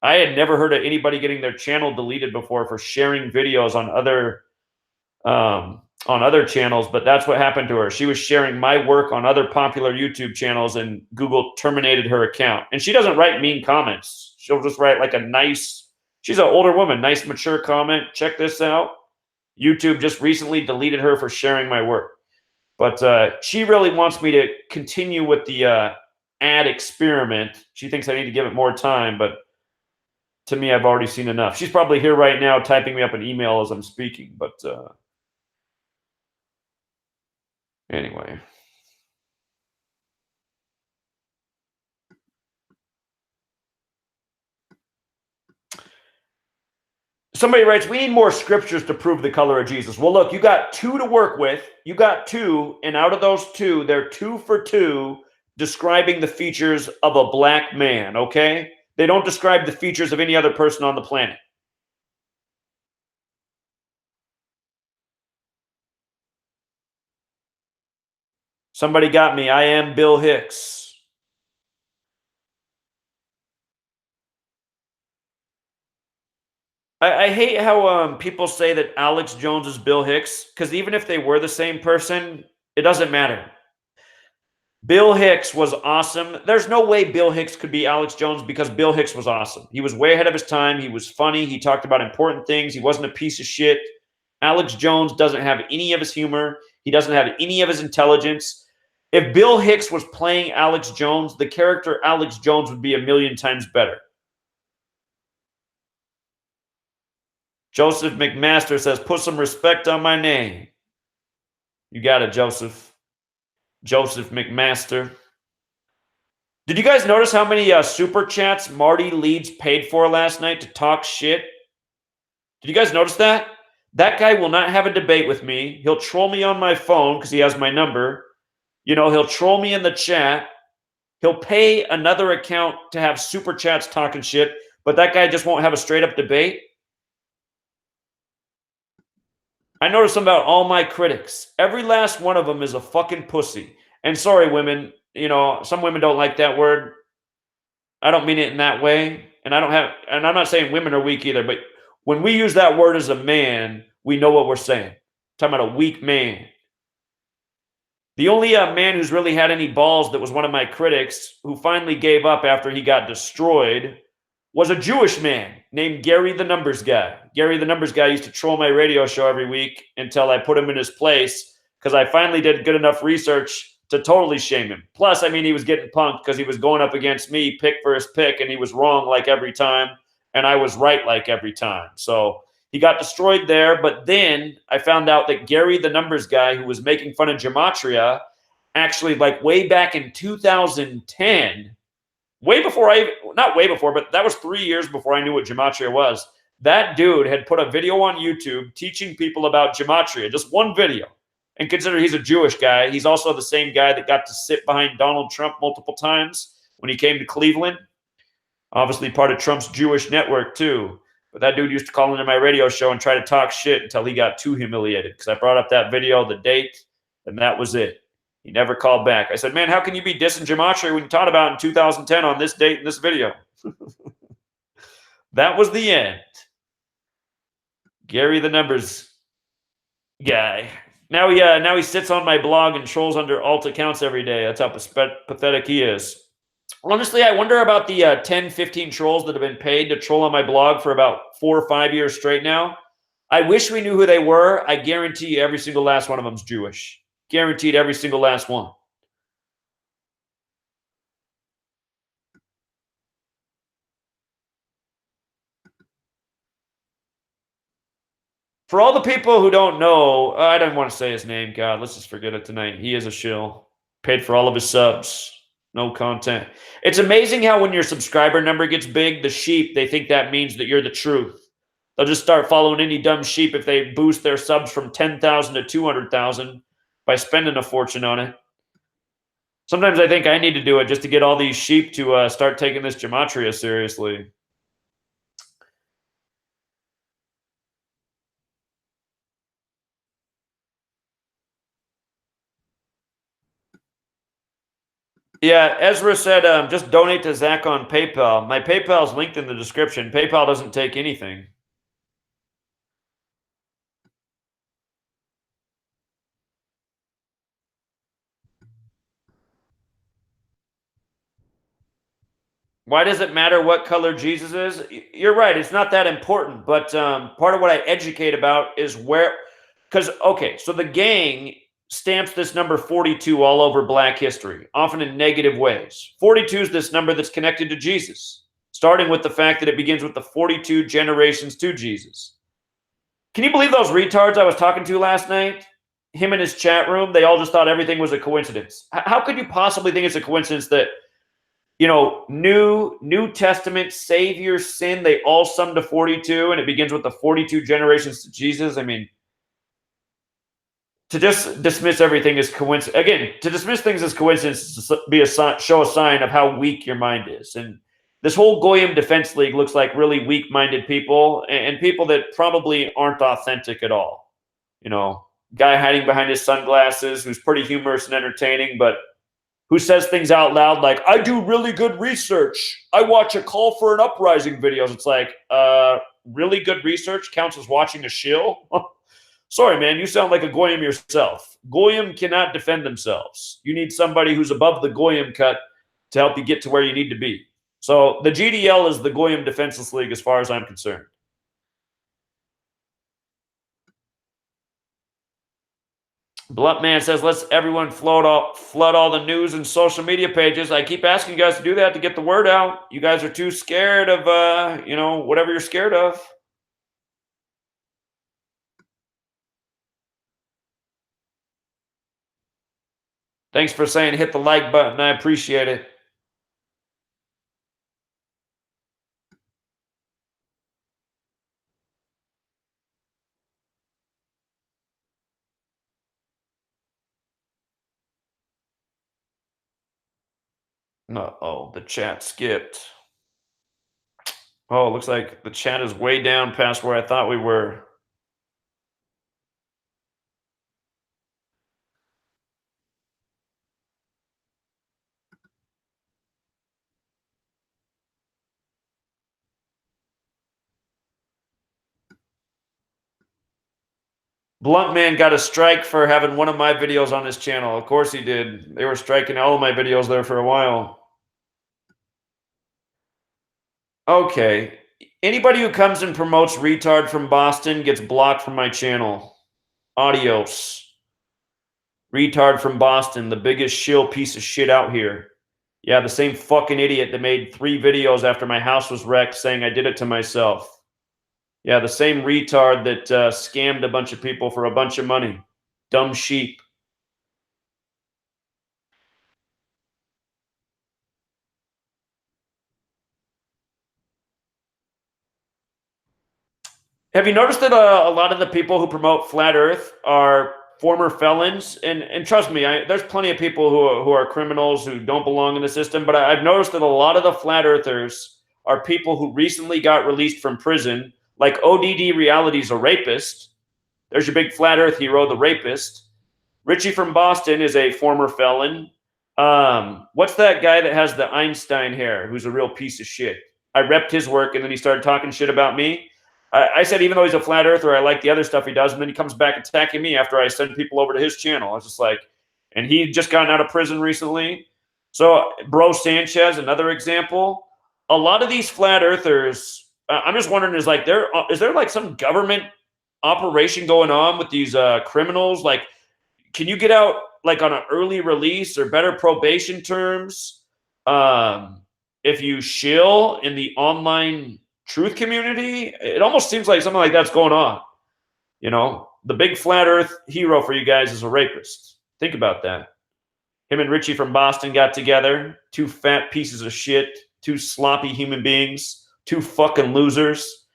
I had never heard of anybody getting their channel deleted before for sharing videos on other channels, but that's what happened to her. She was sharing my work on other popular YouTube channels, and Google terminated her account. And she doesn't write mean comments. She'll just write like a nice, she's an older woman, nice, mature comment. Check this out. YouTube just recently deleted her for sharing my work. But she really wants me to continue with the ad experiment. She thinks I need to give it more time, but to me, I've already seen enough. She's probably here right now typing me up an email as I'm speaking, but anyway. Somebody writes, we need more scriptures to prove the color of Jesus. Well, look, you got two to work with. You got two, and out of those two, they're 2 for 2 describing the features of a black man, okay? They don't describe the features of any other person on the planet. Somebody got me. I am Bill Hicks. I hate how people say that Alex Jones is Bill Hicks, because even if they were the same person, it doesn't matter. Bill Hicks was awesome. There's no way Bill Hicks could be Alex Jones because Bill Hicks was awesome. He was way ahead of his time. He was funny. He talked about important things. He wasn't a piece of shit. Alex Jones doesn't have any of his humor. He doesn't have any of his intelligence. If Bill Hicks was playing Alex Jones, the character Alex Jones would be a million times better. Joseph McMaster says, put some respect on my name. You got it, Joseph. Joseph McMaster. Did you guys notice how many super chats Marty Leeds paid for last night to talk shit? Did you guys notice that? That guy will not have a debate with me. He'll troll me on my phone because he has my number. You know, he'll troll me in the chat. He'll pay another account to have super chats talking shit, but that guy just won't have a straight up debate. I notice about all my critics. Every last one of them is a fucking pussy. And sorry, women, you know, some women don't like that word. I don't mean it in that way. And I'm not saying women are weak either, but when we use that word as a man, we know what we're saying. I'm talking about a weak man. The only man who's really had any balls that was one of my critics who finally gave up after he got destroyed was a Jewish man named Gary the Numbers Guy. Gary the Numbers Guy used to troll my radio show every week until I put him in his place because I finally did good enough research to totally shame him. Plus, I mean, he was getting punked because he was going up against me pick for his pick, and he was wrong like every time, and I was right like every time. So he got destroyed there, but then I found out that Gary the Numbers Guy, who was making fun of Gematria, actually, like way back in 2010, way before not way before, but that was 3 years before I knew what Gematria was. That dude had put a video on YouTube teaching people about Gematria, just one video. And consider he's a Jewish guy. He's also the same guy that got to sit behind Donald Trump multiple times when he came to Cleveland. Obviously part of Trump's Jewish network too. But that dude used to call into my radio show and try to talk shit until he got too humiliated because I brought up that video, the date, and that was it. He never called back. I said, man, how can you be dissing Gematria when you taught about in 2010 on this date in this video? That was the end. Gary the Numbers Guy. Now he sits on my blog and trolls under alt accounts every day. That's how pathetic he is. Honestly, I wonder about the 10, 15 trolls that have been paid to troll on my blog for about 4 or 5 years straight now. I wish we knew who they were. I guarantee you every single last one of them is Jewish. Guaranteed every single last one. For all the people who don't know, I don't want to say his name. God, let's just forget it tonight. He is a shill. Paid for all of his subs. No content. It's amazing how when your subscriber number gets big, the sheep, they think that means that you're the truth. They'll just start following any dumb sheep if they boost their subs from 10,000 to 200,000 by spending a fortune on it. Sometimes I think I need to do it just to get all these sheep to start taking this Gematria seriously. Yeah, Ezra said, just donate to Zach on PayPal. My PayPal is linked in the description. PayPal doesn't take anything. Why does it matter what color Jesus is? You're right. It's not that important. But part of what I educate about is where, because, okay, so the gang stamps this number 42 all over Black history, often in negative ways. 42 is this number that's connected to Jesus, starting with the fact that it begins with the 42 generations to Jesus. Can you believe those retards I was talking to last night? Him in his chat room, they all just thought everything was a coincidence. How could you possibly think it's a coincidence that, you know, New Testament, Savior, sin, they all sum to 42, and it begins with the 42 generations to Jesus? I mean, to just dismiss everything as coincidence, again, to dismiss things as coincidence is to be show a sign of how weak your mind is. And this whole Goyim Defense League looks like really weak-minded people and people that probably aren't authentic at all. You know, guy hiding behind his sunglasses who's pretty humorous and entertaining, but who says things out loud like, I do really good research. I watch a call for an uprising videos. It's like, really good research counts as watching a shill? Sorry, man, you sound like a Goyim yourself. Goyim cannot defend themselves. You need somebody who's above the Goyim cut to help you get to where you need to be. So the GDL is the Goyim Defenseless League as far as I'm concerned. Blunt Man says, let's everyone flood all the news and social media pages. I keep asking you guys to do that to get the word out. You guys are too scared of, whatever you're scared of. Thanks for saying hit the like button. I appreciate it. Uh-oh, the chat skipped. Oh, it looks like the chat is way down past where I thought we were. Blunt Man got a strike for having one of my videos on his channel. Of course he did. They were striking all of my videos there for a while. Okay. Anybody who comes and promotes retard from Boston gets blocked from my channel. Adios. Retard from Boston, the biggest shill piece of shit out here. Yeah, the same fucking idiot that made 3 videos after my house was wrecked saying I did it to myself. Yeah, the same retard that scammed a bunch of people for a bunch of money. Dumb sheep. Have you noticed that a lot of the people who promote flat Earth are former felons? And trust me, there's plenty of people who are criminals who don't belong in the system. But I've noticed that a lot of the flat Earthers are people who recently got released from prison. Like ODD Reality's a rapist. There's your big flat Earth hero, the rapist. Richie from Boston is a former felon. What's that guy that has the Einstein hair who's a real piece of shit? I repped his work and then he started talking shit about me. I said, even though he's a flat earther, I like the other stuff he does. And then he comes back attacking me after I send people over to his channel. I was just like, and he just gotten out of prison recently. So, Bro Sanchez, another example. A lot of these flat earthers, I'm just wondering, is there like some government operation going on with these criminals? Like, can you get out like on an early release or better probation terms if you shill in the online truth community? It almost seems like something like that's going on. You know, the big flat earth hero for you guys is a rapist. Think about that. Him and Richie from Boston got together. 2 fat pieces of shit, 2 sloppy human beings, 2 fucking losers.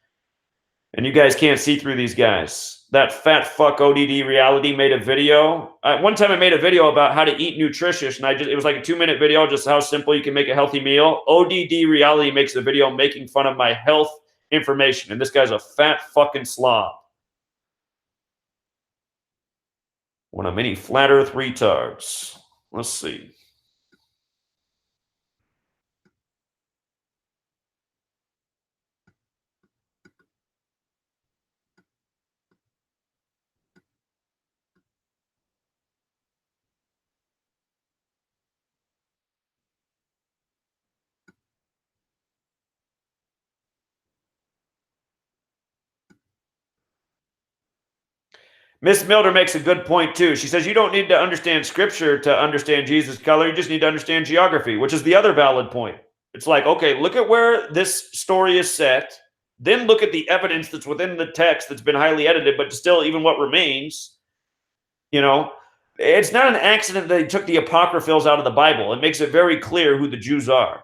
And you guys can't see through these guys. That fat fuck ODD Reality made a video. One time I made a video about how to eat nutritious, and it was like a 2-minute video, just how simple you can make a healthy meal. ODD Reality makes a video making fun of my health information, and this guy's a fat fucking slob. One of many flat earth retards. Let's see. Miss Milder makes a good point too. She says you don't need to understand scripture to understand Jesus' color. You just need to understand geography, which is the other valid point. It's like, okay, look at where this story is set, then look at the evidence that's within the text that's been highly edited, but still even what remains, you know, it's not an accident that they took the apocryphals out of the Bible. It makes it very clear who the Jews are.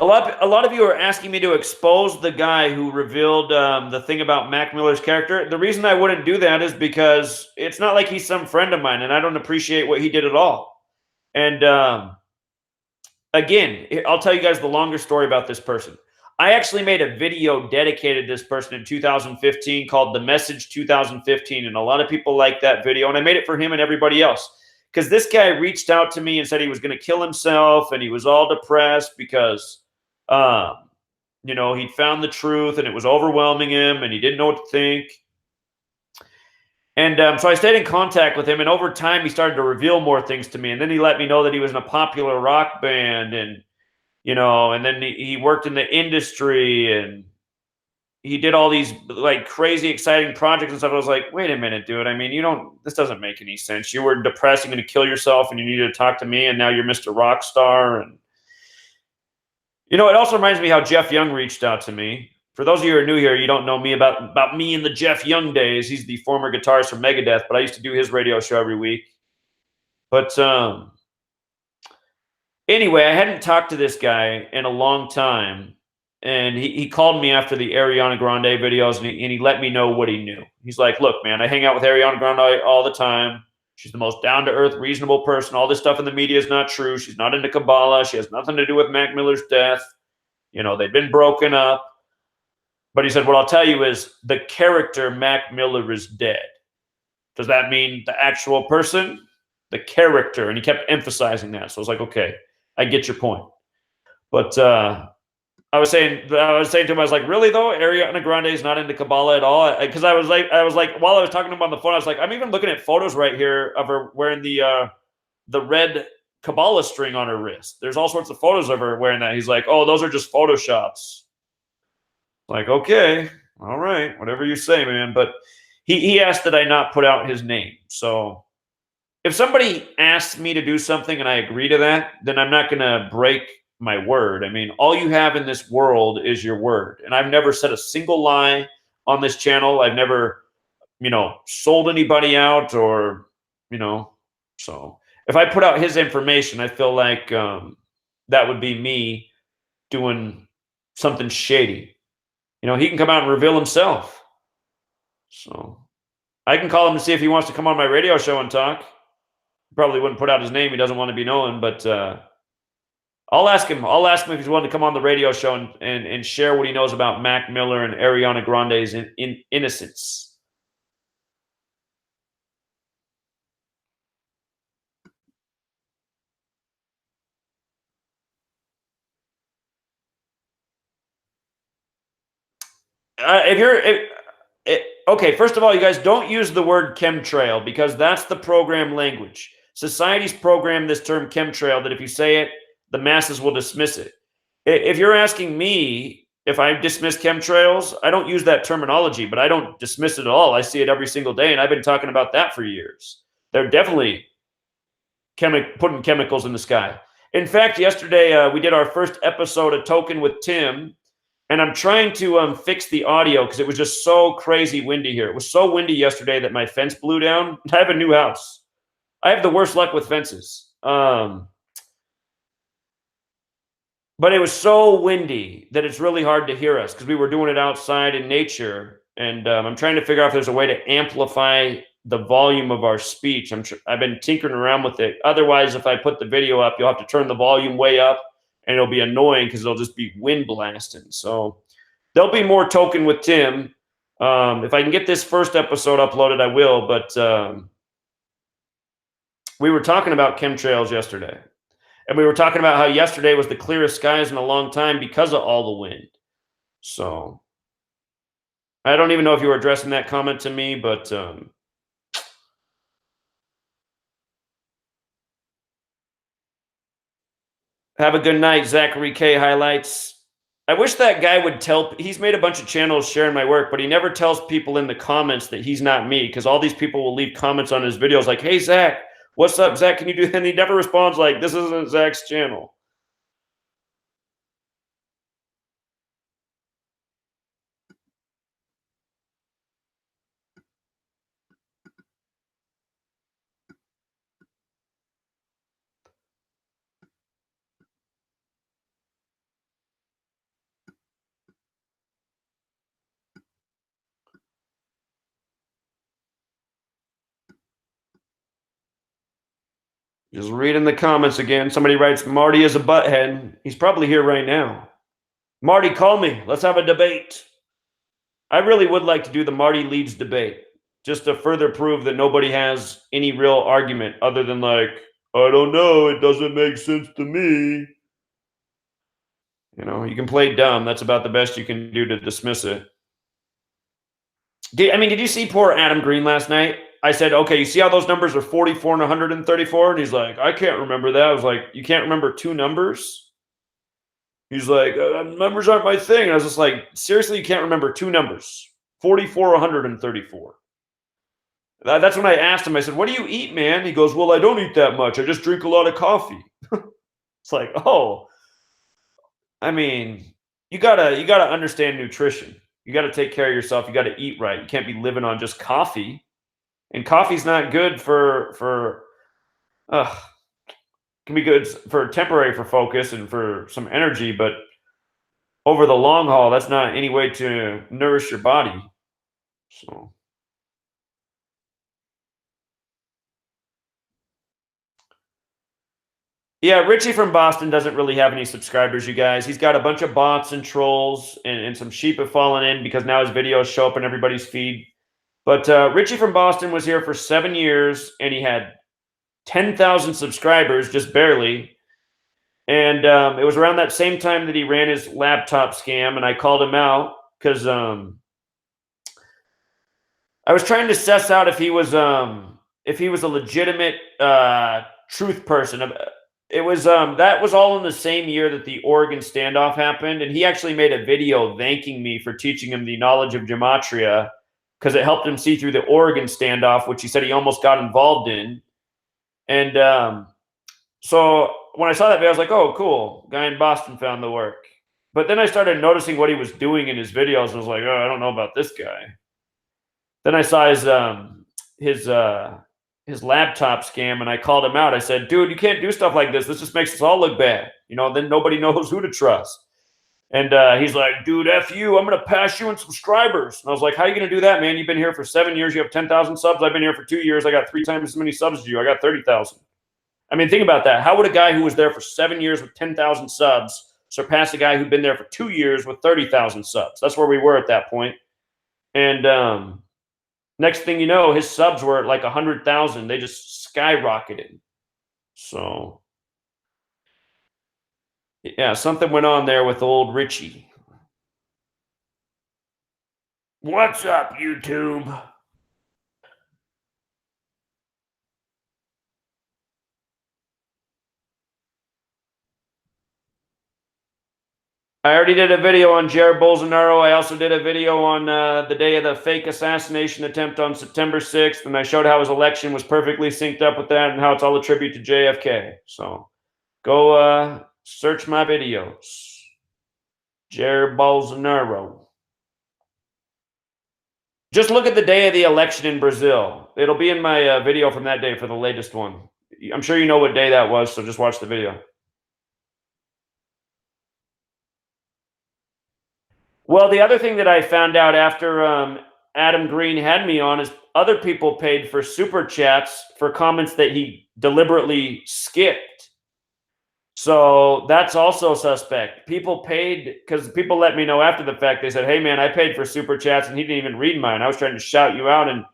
a lot of you are asking me to expose the guy who revealed the thing about Mac Miller's character. The reason I wouldn't do that is because it's not like he's some friend of mine, and I don't appreciate what he did at all. And again, I'll tell you guys the longer story about this person. I actually made a video dedicated to this person in 2015 called The Message 2015. And a lot of people like that video. And I made it for him and everybody else. Because this guy reached out to me and said he was going to kill himself. And he was all depressed because, you know, he'd found the truth and it was overwhelming him and he didn't know what to think. And so I stayed in contact with him. And over time, he started to reveal more things to me. And then he let me know that he was in a popular rock band and, you know, and then he worked in the industry and he did all these like crazy exciting projects and stuff. I was like, wait a minute, dude. I mean, this doesn't make any sense. You were depressed and going to kill yourself and you needed to talk to me and now you're Mr. Rockstar. And, you know, it also reminds me how Jeff Young reached out to me. For those of you who are new here, you don't know me about me in the Jeff Young days. He's the former guitarist from Megadeth, but I used to do his radio show every week. But, anyway, I hadn't talked to this guy in a long time, and he called me after the Ariana Grande videos, and he let me know what he knew. He's like, look, man, I hang out with Ariana Grande all the time. She's the most down-to-earth, reasonable person. All this stuff in the media is not true. She's not into Kabbalah. She has nothing to do with Mac Miller's death. You know, they've been broken up. But he said, what I'll tell you is the character Mac Miller is dead. Does that mean the actual person? The character. And he kept emphasizing that. So I was like, okay, I get your point. But I was saying to him, I was like, really though, Ariana Grande is not into Kabbalah at all. Because I was like, while I was talking to him on the phone, I was like, I'm even looking at photos right here of her wearing the red Kabbalah string on her wrist. There's all sorts of photos of her wearing that. He's like, oh, those are just photoshops. Like, okay, all right, whatever you say, man. But he asked that I not put out his name. So if somebody asks me to do something and I agree to that, then I'm not going to break my word. I mean, all you have in this world is your word. And I've never said a single lie on this channel. I've never, you know, sold anybody out or, you know, so if I put out his information, I feel like that would be me doing something shady. You know, he can come out and reveal himself. So I can call him and see if he wants to come on my radio show and talk. Probably wouldn't put out his name. He doesn't want to be known, but I'll ask him. I'll ask him if he's willing to come on the radio show and share what he knows about Mac Miller and Ariana Grande's innocence. Okay, first of all, you guys don't use the word chemtrail because that's the program language. Society's programmed this term chemtrail that if you say it, the masses will dismiss it. If you're asking me if I dismiss chemtrails, I don't use that terminology, but I don't dismiss it at all. I see it every single day, and I've been talking about that for years. They're definitely putting chemicals in the sky. In fact, yesterday we did our first episode of Token with Tim, and I'm trying to fix the audio because it was just so crazy windy here. It was so windy yesterday that my fence blew down. I have a new house. I have the worst luck with fences. But it was so windy that it's really hard to hear us because we were doing it outside in nature. And I'm trying to figure out if there's a way to amplify the volume of our speech. I've been tinkering around with it. Otherwise, if I put the video up, you'll have to turn the volume way up and it'll be annoying because it'll just be wind blasting. So there'll be more Token with Tim. If I can get this first episode uploaded, I will. But we were talking about chemtrails yesterday. And we were talking about how yesterday was the clearest skies in a long time because of all the wind. So I don't even know if you were addressing that comment to me, but have a good night, Zachary K. Highlights. I wish that guy would he's made a bunch of channels sharing my work, but he never tells people in the comments that he's not me because all these people will leave comments on his videos like, hey, Zach, what's up, Zach? Can you do that? And he never responds like, this isn't Zach's channel. Just reading the comments again. Somebody writes, Marty is a butthead. He's probably here right now. Marty, call me. Let's have a debate. I really would like to do the Marty leads debate, just to further prove that nobody has any real argument other than like, I don't know, it doesn't make sense to me. You know, you can play dumb. That's about the best you can do to dismiss it. Did you see poor Adam Green last night? I said, okay, you see how those numbers are 44 and 134? And he's like, I can't remember that. I was like, you can't remember two numbers? He's like, numbers aren't my thing. And I was just like, seriously, you can't remember two numbers, 44, 134. That's when I asked him, I said, what do you eat, man? He goes, well, I don't eat that much. I just drink a lot of coffee. It's like, oh, I mean, you gotta understand nutrition. You gotta take care of yourself. You gotta eat right. You can't be living on just coffee. And coffee's not good can be good for temporary for focus and for some energy, but over the long haul, that's not any way to nourish your body. So yeah, Richie from Boston doesn't really have any subscribers, you guys. He's got a bunch of bots and trolls, and some sheep have fallen in because now his videos show up in everybody's feed. But Richie from Boston was here for 7 years, and he had 10,000 subscribers, just barely. And it was around that same time that he ran his laptop scam, and I called him out because I was trying to suss out if he was a legitimate truth person. It was that was all in the same year that the Oregon standoff happened, and he actually made a video thanking me for teaching him the knowledge of Gematria because it helped him see through the Oregon standoff, which he said he almost got involved in. And so when I saw that video, I was like, oh, cool. Guy in Boston found the work. But then I started noticing what he was doing in his videos, and I was like, oh, I don't know about this guy. Then I saw his laptop scam, and I called him out. I said, dude, you can't do stuff like this. This just makes us all look bad. You know, then nobody knows who to trust. And he's like, dude, F you. I'm going to pass you in subscribers. And I was like, how are you going to do that, man? You've been here for 7 years. You have 10,000 subs. I've been here for 2 years. I got 3 times as many subs as you. I got 30,000. I mean, think about that. How would a guy who was there for 7 years with 10,000 subs surpass a guy who'd been there for 2 years with 30,000 subs? That's where we were at that point. And next thing you know, his subs were at like 100,000. They just skyrocketed. So, yeah, something went on there with old Richie. What's up, YouTube? I already did a video on Jair Bolsonaro. I also did a video on the day of the fake assassination attempt on September 6th, and I showed how his election was perfectly synced up with that and how it's all a tribute to JFK. So go search my videos. Jair Bolsonaro. Just look at the day of the election in Brazil. It'll be in my video from that day for the latest one. I'm sure you know what day that was, so just watch the video. Well, the other thing that I found out after Adam Green had me on is other people paid for super chats for comments that he deliberately skipped. So that's also suspect. People paid because people let me know after the fact. They said, hey, man, I paid for super chats and he didn't even read mine. I was trying to shout you out and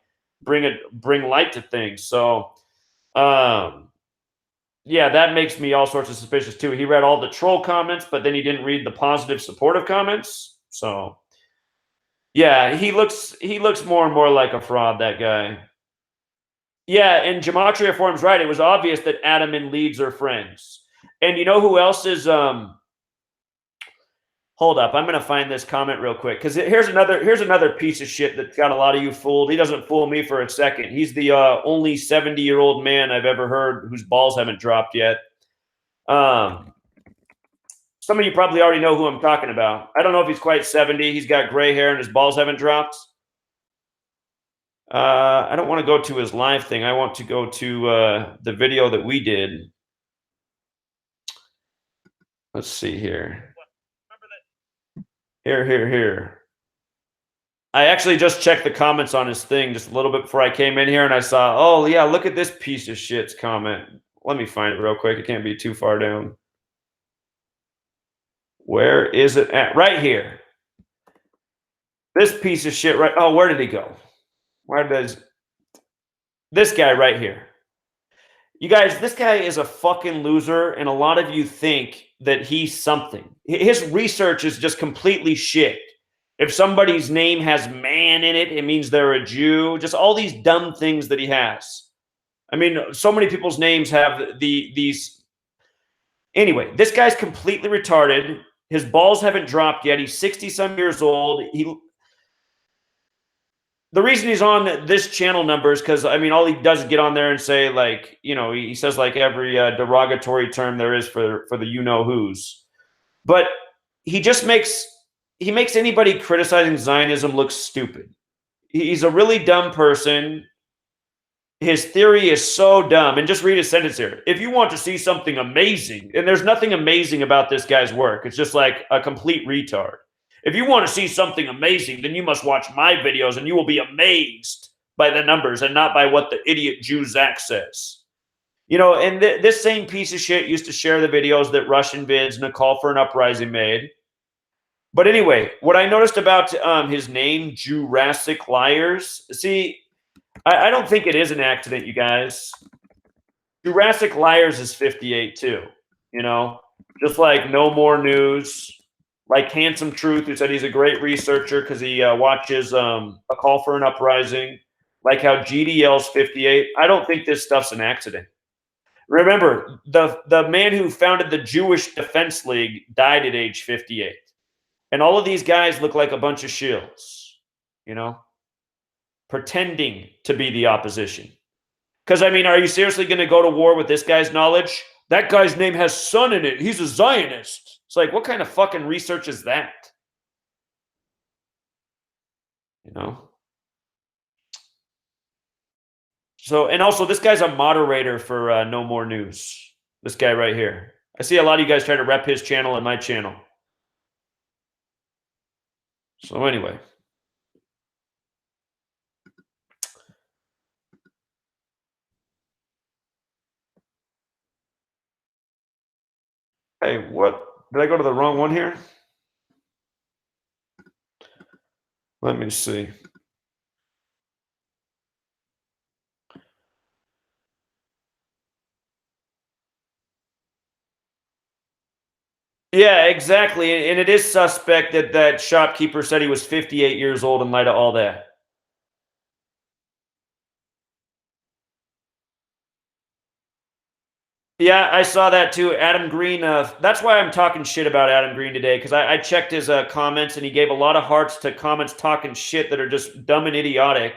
bring light to things. So, yeah, that makes me all sorts of suspicious too. He read all the troll comments, but then he didn't read the positive supportive comments. So, yeah, he looks more and more like a fraud, that guy. Yeah, and Gematria Form's right. It was obvious that Adam and Leeds are friends. And you know who else is hold up, I'm gonna find this comment real quick because here's another piece of shit that got a lot of you fooled. He doesn't fool me for a second. He's the only 70-year-old man I've ever heard whose balls haven't dropped yet. Some of you probably already know who I'm talking about. I don't know if he's quite 70. He's got gray hair and his balls haven't dropped. I don't want to go to his live thing. I want to go to the video that we did. Let's see here. Here. I actually just checked the comments on his thing just a little bit before I came in here, and I saw, oh, yeah, look at this piece of shit's comment. Let me find it real quick. It can't be too far down. Where is it at? Right here. This piece of shit right. Oh, where did he go? Where does this guy right here? You guys, this guy is a fucking loser, and a lot of you think that he's something. His research is just completely shit. If somebody's name has man in it, it means they're a Jew. Just all these dumb things that he has. I mean, so many people's names have these. Anyway, this guy's completely retarded. His balls haven't dropped yet. He's 60 some years old. The reason he's on this channel number is because, I mean, all he does is get on there and say, like, you know, he says like every derogatory term there is for the you know who's. But he just makes anybody criticizing Zionism look stupid. He's a really dumb person. His theory is so dumb. And just read his sentence here. If you want to see something amazing, and there's nothing amazing about this guy's work, it's just like a complete retard. If you want to see something amazing, then you must watch my videos and you will be amazed by the numbers and not by what the idiot Jew Zach says. You know, and this same piece of shit used to share the videos that Russian vids and a call for an uprising made. But anyway, what I noticed about his name, Jurassic Liars, see, I don't think it is an accident, you guys. Jurassic Liars is 58 too, you know, just like No More News, like Handsome Truth, who said he's a great researcher because he watches A Call for an Uprising, like how GDL's 58. I don't think this stuff's an accident. Remember, the man who founded the Jewish Defense League died at age 58. And all of these guys look like a bunch of shills, you know, pretending to be the opposition. Because, I mean, are you seriously going to go to war with this guy's knowledge? That guy's name has son in it. He's a Zionist. It's like, what kind of fucking research is that? You know? So, and also, this guy's a moderator for No More News. This guy right here. I see a lot of you guys try to rep his channel and my channel. So, anyway. Hey, what? Did I go to the wrong one here? Let me see. Yeah, exactly. And it is suspect that that shopkeeper said he was 58 years old in light of all that. Yeah, I saw that too. Adam Green. That's why I'm talking shit about Adam Green today, because I checked his comments and he gave a lot of hearts to comments talking shit that are just dumb and idiotic.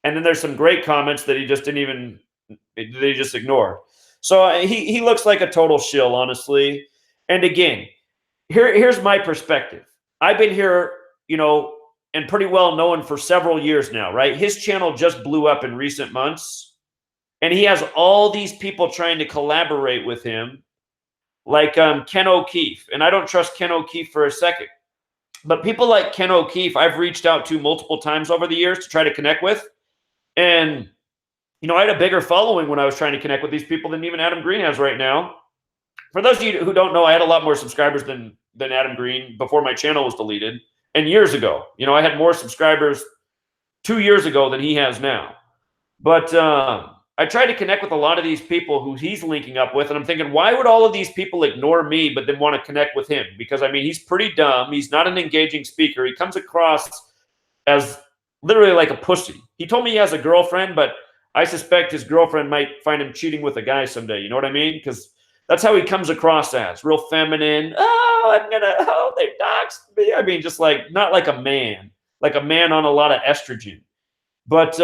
And then there's some great comments that he just didn't even, they just ignored. So he looks like a total shill, honestly. And again, here's my perspective. I've been here, you know, and pretty well known for several years now, right? His channel just blew up in recent months, and he has all these people trying to collaborate with him, like Ken O'Keefe. And I don't trust Ken O'Keefe for a second. But people like Ken O'Keefe, I've reached out to multiple times over the years to try to connect with. And, you know, I had a bigger following when I was trying to connect with these people than even Adam Green has right now. For those of you who don't know, I had a lot more subscribers than Adam Green before my channel was deleted. And years ago, you know, I had more subscribers 2 years ago than he has now. But I tried to connect with a lot of these people who he's linking up with, and I'm thinking, why would all of these people ignore me but then want to connect with him? Because, I mean, he's pretty dumb. He's not an engaging speaker. He comes across as literally like a pussy. He told me he has a girlfriend, but I suspect his girlfriend might find him cheating with a guy someday. You know what I mean? Because that's how he comes across as real feminine. Oh, they doxed me. I mean, just like, not like a man on a lot of estrogen. But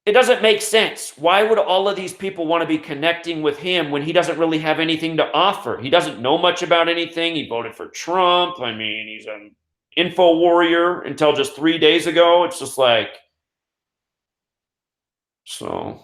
it doesn't make sense. Why would all of these people want to be connecting with him when he doesn't really have anything to offer? He doesn't know much about anything. He voted for Trump. I mean, he's an info warrior until just 3 days ago. It's just like, so.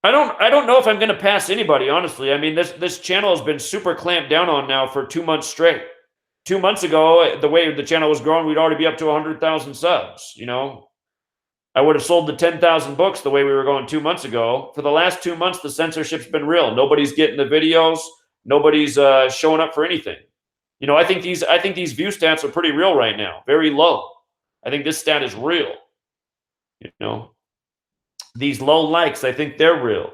I don't know if I'm gonna pass anybody, honestly. I mean, this channel has been super clamped down on now for 2 months straight. 2 months ago, the way the channel was growing, we'd already be up to 100,000 subs. I would have sold the 10,000 books the way we were going 2 months ago. For the last 2 months, the censorship's been real. Nobody's getting the videos. Nobody's showing up for anything. I think these view stats are pretty real right now. Very low. I think this stat is real. You know, these low likes, I think they're real.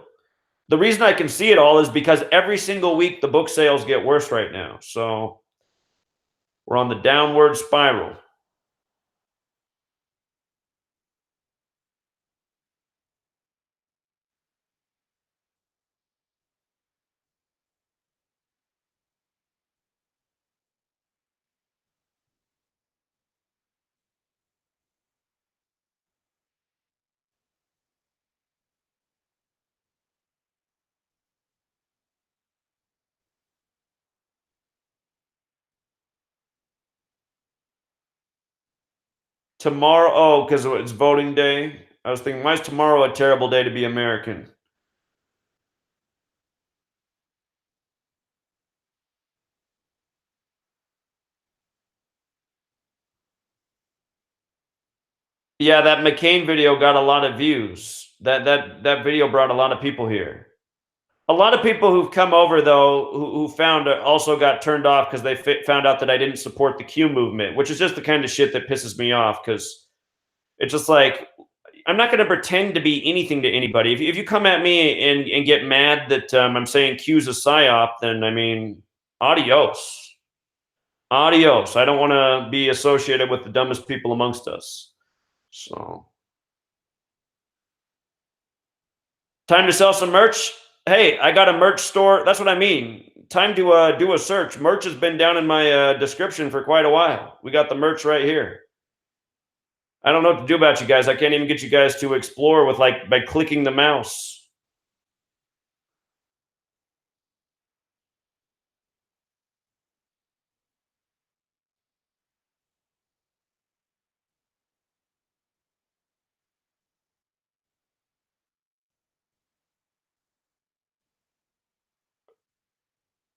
The reason I can see it all is because every single week the book sales get worse right now. So we're on the downward spiral. Tomorrow, oh, because it's voting day. I was thinking, why is tomorrow a terrible day to be American? Yeah, that McCain video got a lot of views. That video brought a lot of people here. A lot of people who've come over though, who found also got turned off because they found out that I didn't support the Q movement, which is just the kind of shit that pisses me off. Because it's just like I'm not going to pretend to be anything to anybody. If you come at me and get mad that I'm saying Q's a psyop, then I mean, adios, adios. I don't want to be associated with the dumbest people amongst us. So. Time to sell some merch. Hey, I got a merch store. That's what I mean. Time to do a search. Merch has been down in my description for quite a while. We got the merch right here. I don't know what to do about you guys. I can't even get you guys to explore with by clicking the mouse.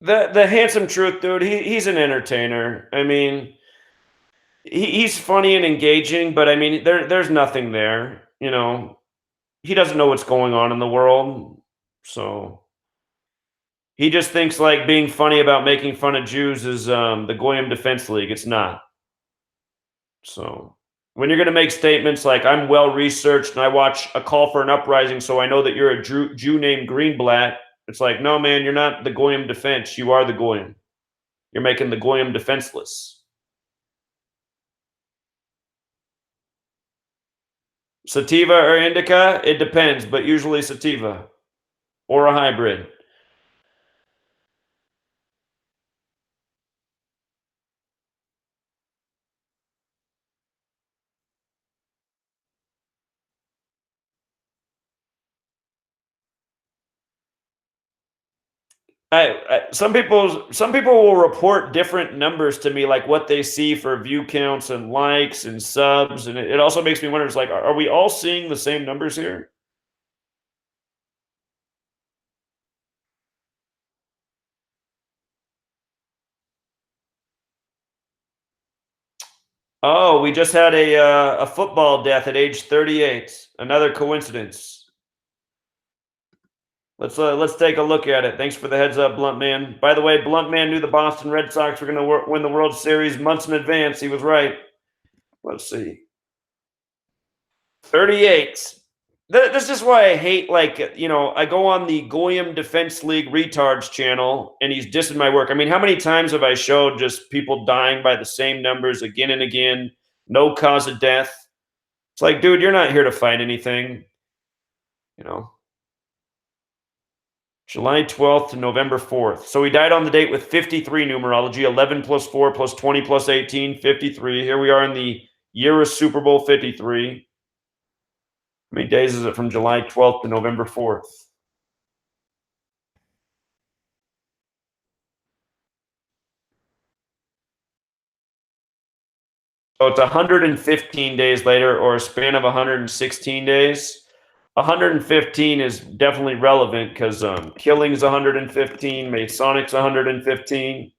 The handsome truth dude. He's an entertainer. I mean, he's funny and engaging, but I mean, there's nothing there. He doesn't know what's going on in the world, so he just thinks like being funny about making fun of Jews is the Goyim Defense League. It's not. So when you're going to make statements like "I'm well researched and I watch A Call for an Uprising, so I know that you're a Jew named Greenblatt," it's like, no, man, you're not the Goyim Defense. You are the Goyim. You're making the Goyim defenseless. Sativa or indica? It depends, but usually sativa or a hybrid. Some people will report different numbers to me, like what they see for view counts and likes and subs, and it also makes me wonder. It's like, are we all seeing the same numbers here? Oh, we just had a football death at age 38. Another coincidence. Let's take a look at it. Thanks for the heads up, Blunt Man. By the way, Blunt Man knew the Boston Red Sox were going to win the World Series months in advance. He was right. Let's see. 38. This is why I hate, I go on the Goyim Defense League retards channel and he's dissing my work. I mean, how many times have I showed just people dying by the same numbers again and again? No cause of death. It's like, dude, you're not here to fight anything. You know, July 12th to November 4th. So he died on the date with 53 numerology, 11 plus 4 plus 20 plus 18, 53. Here we are in the year of Super Bowl 53. How many days is it from July 12th to November 4th? So it's 115 days later, or a span of 116 days. 115 is definitely relevant because killing's 115, Masonic's 115.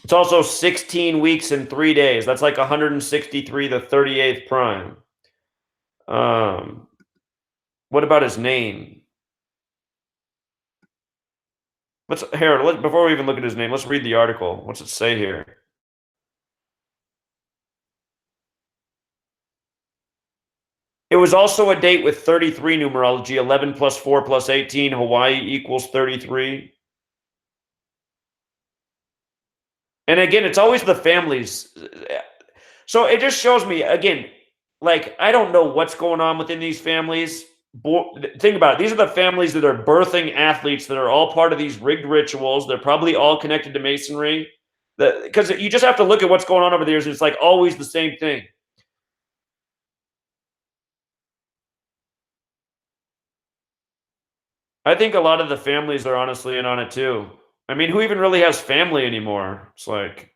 It's also 16 weeks and 3 days. That's like 163, the 38th prime. What about his name? Before we even look at his name, let's read the article. What's it say here? It was also a date with 33 numerology, 11 plus 4 plus 18. Hawaii equals 33. And again, it's always the families. So it just shows me, again, like, I don't know what's going on within these families. Think about it. These are the families that are birthing athletes that are all part of these rigged rituals. They're probably all connected to masonry. Because you just have to look at what's going on over there. It's like always the same thing. I think a lot of the families are honestly in on it too. I mean, who even really has family anymore? It's like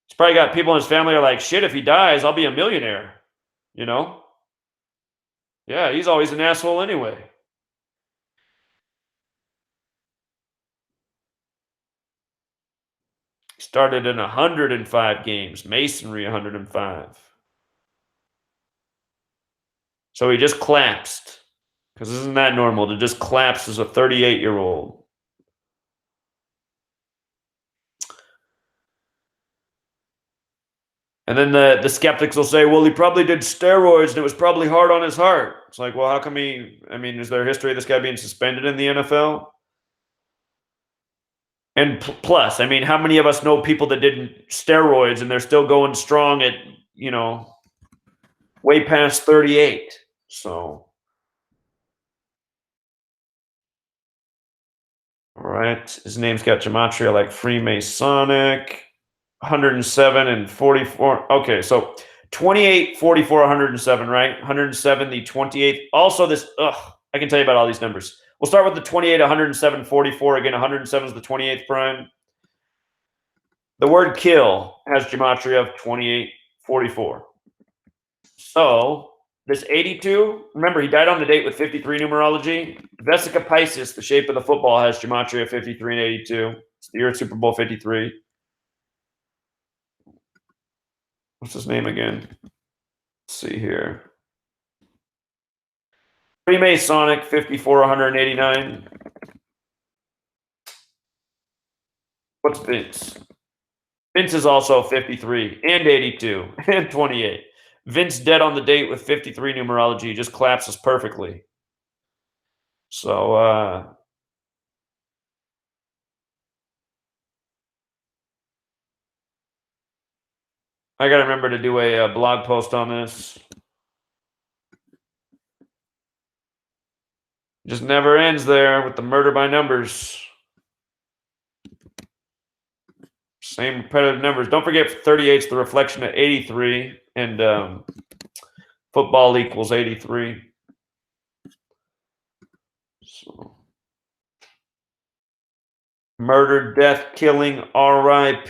he's probably got people in his family are like, shit, if he dies, I'll be a millionaire. You know? Yeah, he's always an asshole anyway. Started in 105 games, masonry 105. So he just collapsed. Because isn't that normal to just collapse as a 38-year-old? And then the skeptics will say, well, he probably did steroids and it was probably hard on his heart. It's like, well, how come is there a history of this guy being suspended in the NFL? And plus, I mean, how many of us know people that did steroids and they're still going strong at, way past 38? So, all right. His name's got gematria like Freemasonic. 107 and 44. Okay, so 28, 44, 107, right? 107, the 28th. Also, I can tell you about all these numbers. We'll start with the 28, 107, 44. Again, 107 is the 28th prime. The word kill has gematria of 28, 44. So this 82, remember, he died on the date with 53 numerology. Vesica Pisces, the shape of the football, has gematria 53 and 82. It's the year of Super Bowl 53. What's his name again? Let's see here. Freemasonic 54, 189. What's Vince? Vince is also 53 and 82 and 28. Vince dead on the date with 53 numerology just collapses perfectly. So I got to remember to do a blog post on this. Just never ends there with the murder by numbers. Same repetitive numbers. Don't forget 38 is the reflection of 83, and football equals 83. So, murder, death, killing, RIP.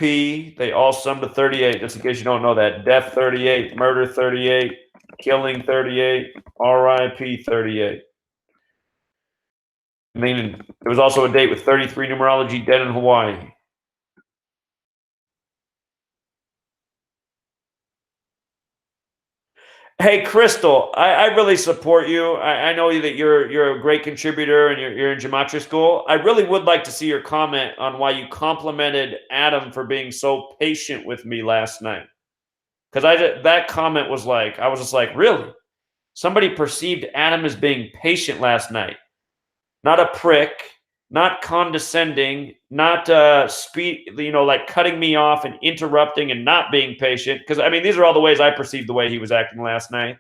They all sum to 38. Just in case you don't know that. Death 38, murder 38, killing 38, RIP 38. Meaning there was also a date with 33 numerology dead in Hawaii. Hey, Crystal, I really support you. I know that you're a great contributor and you're in Gematria school. I really would like to see your comment on why you complimented Adam for being so patient with me last night. Because that comment was like, I was just like, really? Somebody perceived Adam as being patient last night, not a prick, not condescending, not like cutting me off and interrupting and not being patient. Because I mean, these are all the ways I perceived the way he was acting last night.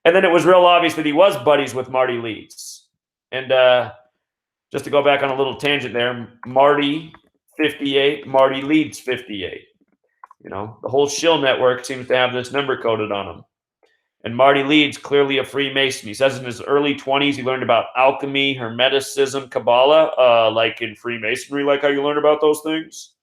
And then it was real obvious that he was buddies with Marty Leeds. And just to go back on a little tangent there, Marty 58, Marty Leeds 58. The whole shill network seems to have this number coded on them. And Marty Leeds, clearly a Freemason. He says in his early 20s, he learned about alchemy, Hermeticism, Kabbalah, like in Freemasonry, like how you learn about those things.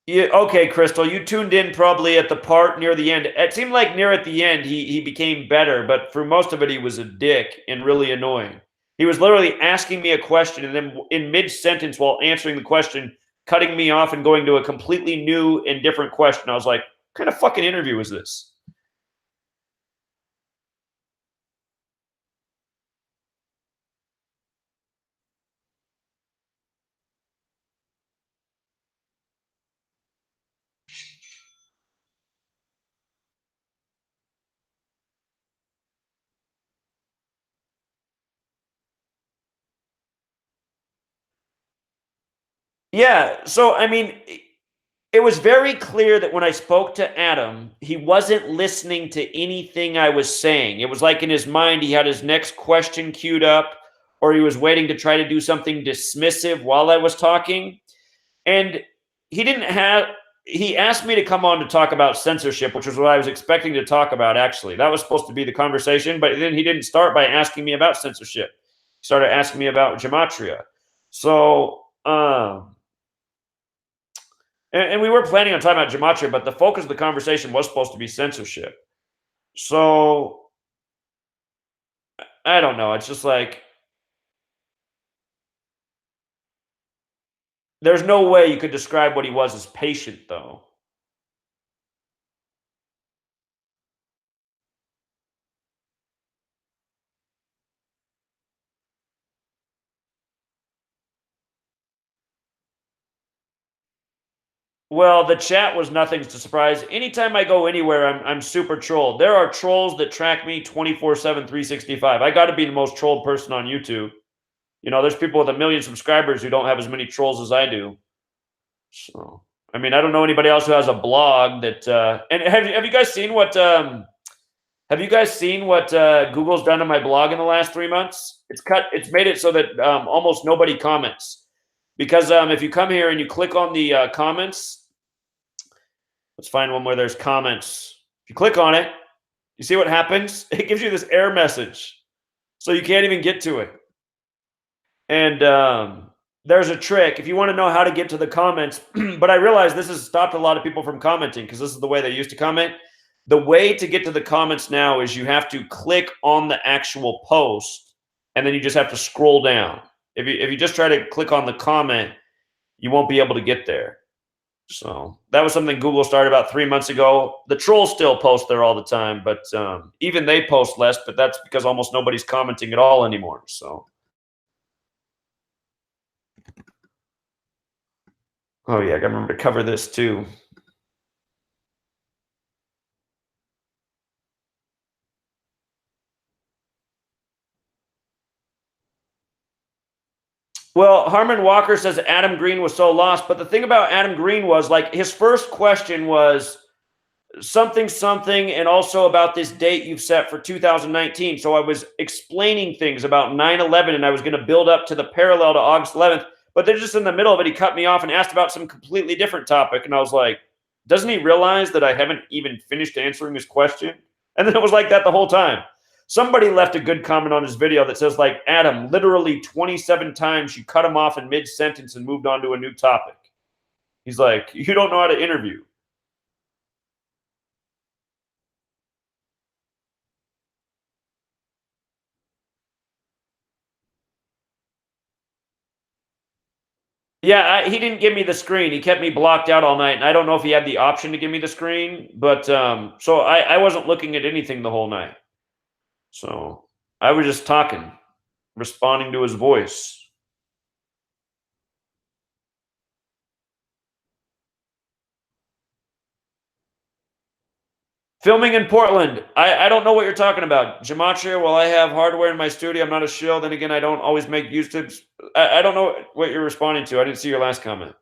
Yeah, okay, Crystal, you tuned in probably at the part near the end. It seemed like near at the end he became better, but for most of it he was a dick and really annoying. He was literally asking me a question and then in mid sentence while answering the question, cutting me off and going to a completely new and different question. I was like, what kind of fucking interview is this? Yeah, so I mean, it was very clear that when I spoke to Adam, he wasn't listening to anything I was saying. It was like in his mind, he had his next question queued up, or he was waiting to try to do something dismissive while I was talking. And he didn't have, he asked me to come on to talk about censorship, which was what I was expecting to talk about, actually. That was supposed to be the conversation, but then he didn't start by asking me about censorship. He started asking me about Gematria. So, and we were planning on talking about Gematria, but the focus of the conversation was supposed to be censorship. So I don't know. It's just like there's no way you could describe what he was as patient, though. Well, the chat was nothing to surprise. Anytime I go anywhere, I'm super trolled. There are trolls that track me 24/7, 365. I got to be the most trolled person on YouTube. You know, there's people with a million subscribers who don't have as many trolls as I do. So, I mean, I don't know anybody else who has a blog that. And have you guys seen what? Have you guys seen what Google's done to my blog in the last 3 months? It's made it so that almost nobody comments because if you come here and you click on the comments, let's find one where there's comments. If you click on it, you see what happens? It gives you this error message, so you can't even get to it. And there's a trick if you want to know how to get to the comments. But I realize this has stopped a lot of people from commenting because this is the way they used to comment. The way to get to the comments now is you have to click on the actual post and then you just have to scroll down. If you just try to click on the comment, you won't be able to get there. So that was something Google started about 3 months ago. The trolls still post there all the time, but even they post less, but that's because almost nobody's commenting at all anymore. So, oh yeah, I gotta remember to cover this too. Well, Harmon Walker says Adam Green was so lost, but the thing about Adam Green was like his first question was something something and also about this date you've set for 2019. So I was explaining things about 9/11 and I was going to build up to the parallel to August 11th, but they're just in the middle of it. He cut me off and asked about some completely different topic. And I was like, doesn't he realize that I haven't even finished answering his question? And then it was like that the whole time. Somebody left a good comment on his video that says, like, Adam, literally 27 times you cut him off in mid sentence and moved on to a new topic. He's like, you don't know how to interview. Yeah, he didn't give me the screen. He kept me blocked out all night, and I don't know if he had the option to give me the screen, but so I wasn't looking at anything the whole night. So I was just talking, responding to his voice. Filming in Portland. I don't know what you're talking about. Gematria, well, I have hardware in my studio. I'm not a shill. Then again, I don't always make YouTubes. I don't know what you're responding to. I didn't see your last comment.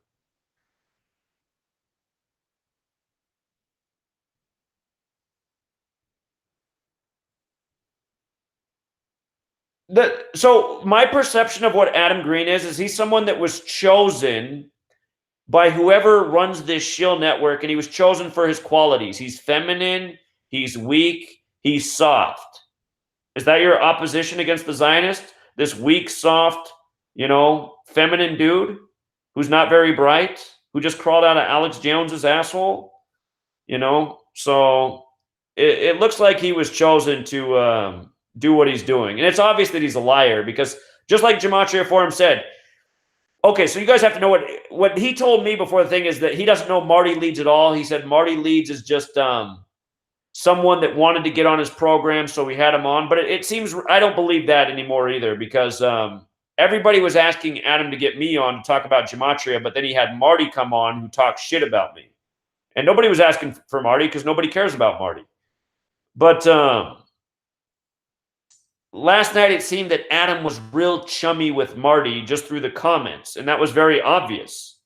So my perception of what Adam Green is he's someone that was chosen by whoever runs this shill network, and he was chosen for his qualities. He's feminine, he's weak, he's soft. Is that your opposition against the Zionist? This weak, soft, feminine dude who's not very bright? who just crawled out of Alex Jones's asshole. So it looks like he was chosen to do what he's doing, and it's obvious that he's a liar because just like Gematria Forum said. Okay, so you guys have to know what he told me before the thing is that he doesn't know Marty Leeds at all. He said Marty Leeds is just someone that wanted to get on his program, so we had him on. But it seems I don't believe that anymore either because everybody was asking Adam to get me on to talk about Gematria, but then he had Marty come on who talked shit about me. And nobody was asking for Marty because nobody cares about Marty. But last night, it seemed that Adam was real chummy with Marty just through the comments, and that was very obvious.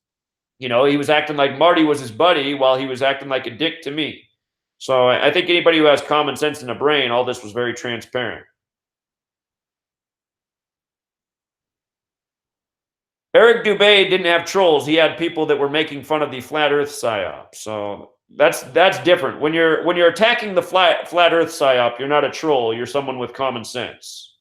He was acting like Marty was his buddy while he was acting like a dick to me. So I think anybody who has common sense and a brain, all this was very transparent. Eric Dubé didn't have trolls. He had people that were making fun of the flat Earth psyop. So that's different. When you're attacking the flat Earth psyop, you're not a troll. You're someone with common sense.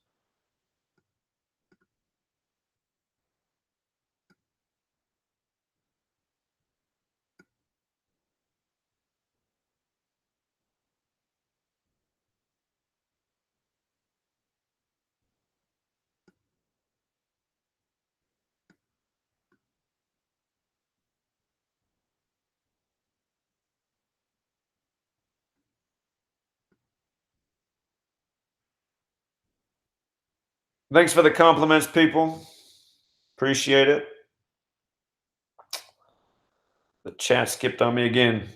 Thanks for the compliments, people. Appreciate it. The chat skipped on me again.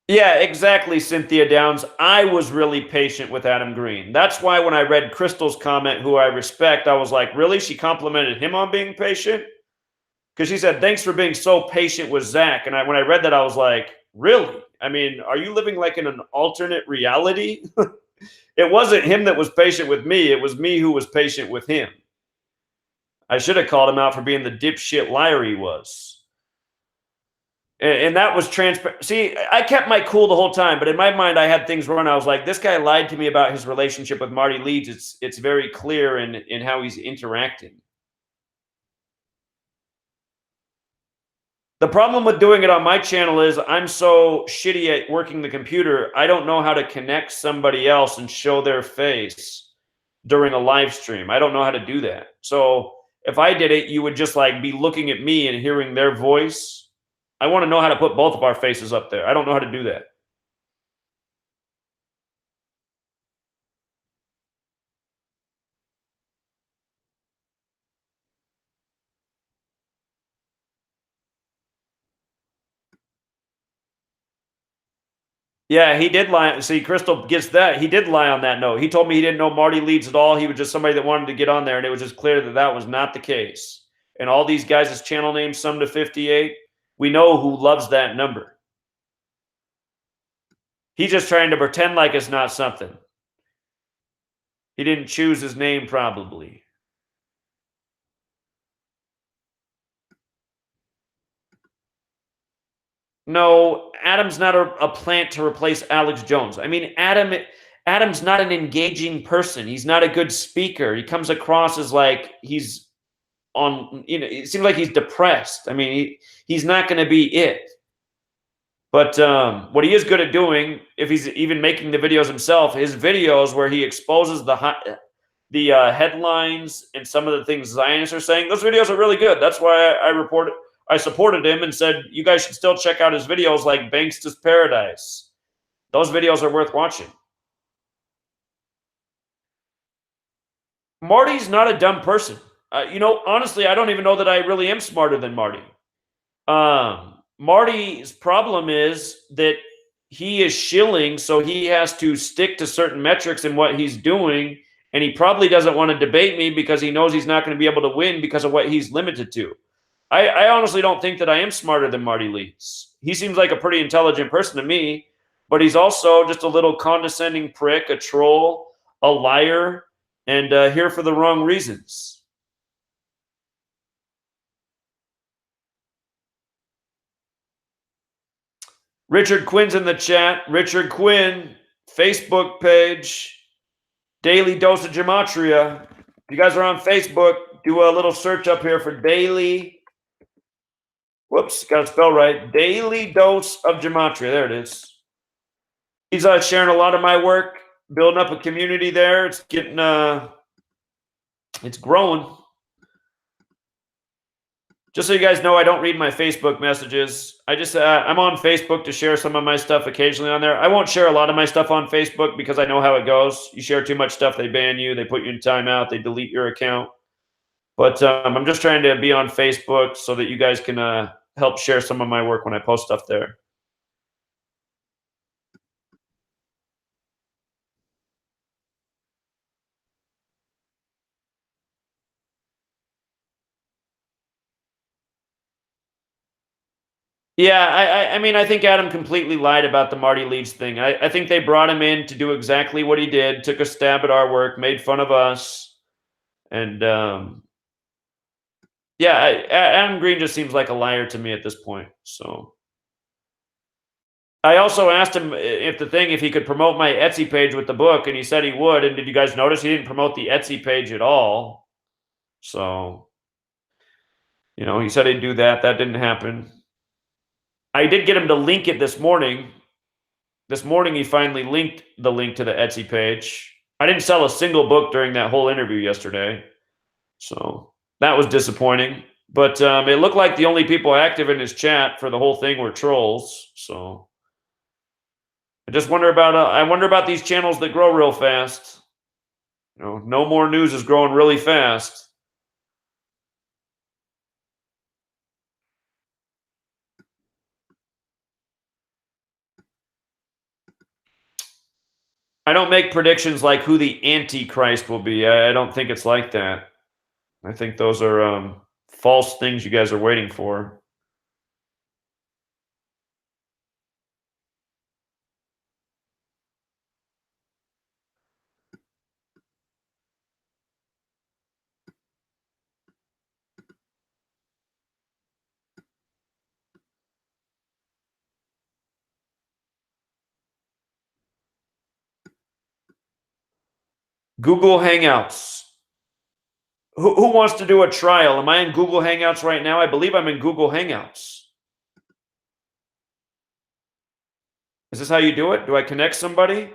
Yeah, exactly, Cynthia Downs. I was really patient with Adam Green. That's why when I read Crystal's comment, who I respect, I was like, really? She complimented him on being patient? Because she said, thanks for being so patient with Zach. And when I read that, I was like, really? I mean, are you living like in an alternate reality? It wasn't him that was patient with me. It was me who was patient with him. I should have called him out for being the dipshit liar he was. And that was transparent. See, I kept my cool the whole time, but in my mind, I had things run. I was like, this guy lied to me about his relationship with Marty Leeds. It's very clear in how he's interacting. The problem with doing it on my channel is I'm so shitty at working the computer. I don't know how to connect somebody else and show their face during a live stream. I don't know how to do that. So if I did it, you would just like be looking at me and hearing their voice. I want to know how to put both of our faces up there. I don't know how to do that. Yeah, he did lie. See, Crystal gets that. He did lie on that note. He told me he didn't know Marty Leeds at all. He was just somebody that wanted to get on there, and it was just clear that that was not the case. And all these guys' channel names, sum to 58, we know who loves that number. He's just trying to pretend like it's not something. He didn't choose his name, probably. No, Adam's not a plant to replace Alex Jones. I mean, Adam's not an engaging person. He's not a good speaker. He comes across as like he's on, it seems like he's depressed. I mean, he's not going to be it. But what he is good at doing, if he's even making the videos himself, his videos where he exposes the headlines and some of the things Zionists are saying, those videos are really good. That's why I supported him and said, you guys should still check out his videos like Banksta's Paradise. Those videos are worth watching. Marty's not a dumb person. Honestly, I don't even know that I really am smarter than Marty. Marty's problem is that he is shilling, so he has to stick to certain metrics in what he's doing, and he probably doesn't want to debate me because he knows he's not going to be able to win because of what he's limited to. I honestly don't think that I am smarter than Marty Leeds. He seems like a pretty intelligent person to me, but he's also just a little condescending prick, a troll, a liar, and here for the wrong reasons. Richard Quinn's in the chat. Richard Quinn, Facebook page, Daily Dose of Gematria. If you guys are on Facebook, do a little search up here for daily. Whoops, got to spell right. Daily dose of Gematria. There it is. He's sharing a lot of my work, building up a community there. It's getting, it's growing. Just so you guys know, I don't read my Facebook messages. I'm on Facebook to share some of my stuff occasionally on there. I won't share a lot of my stuff on Facebook because I know how it goes. You share too much stuff, they ban you, they put you in timeout, they delete your account. But I'm just trying to be on Facebook so that you guys can help share some of my work when I post stuff there. Yeah, I mean, I think Adam completely lied about the Marty Leeds thing. I think they brought him in to do exactly what he did, took a stab at our work, made fun of us. And yeah, Adam Green just seems like a liar to me at this point. So I also asked him if he could promote my Etsy page with the book, and he said he would. And did you guys notice he didn't promote the Etsy page at all? So, he said he'd do that. That didn't happen. I did get him to link it this morning. This morning, he finally linked the link to the Etsy page. I didn't sell a single book during that whole interview yesterday. So that was disappointing. But it looked like the only people active in his chat for the whole thing were trolls. So I just wonder about these channels that grow real fast. No More News is growing really fast. I don't make predictions like who the Antichrist will be. I don't think it's like that. I think those are false things you guys are waiting for. Google Hangouts. Who wants to do a trial? Am I in Google Hangouts right now? I believe I'm in Google Hangouts. Is this how you do it? Do I connect somebody?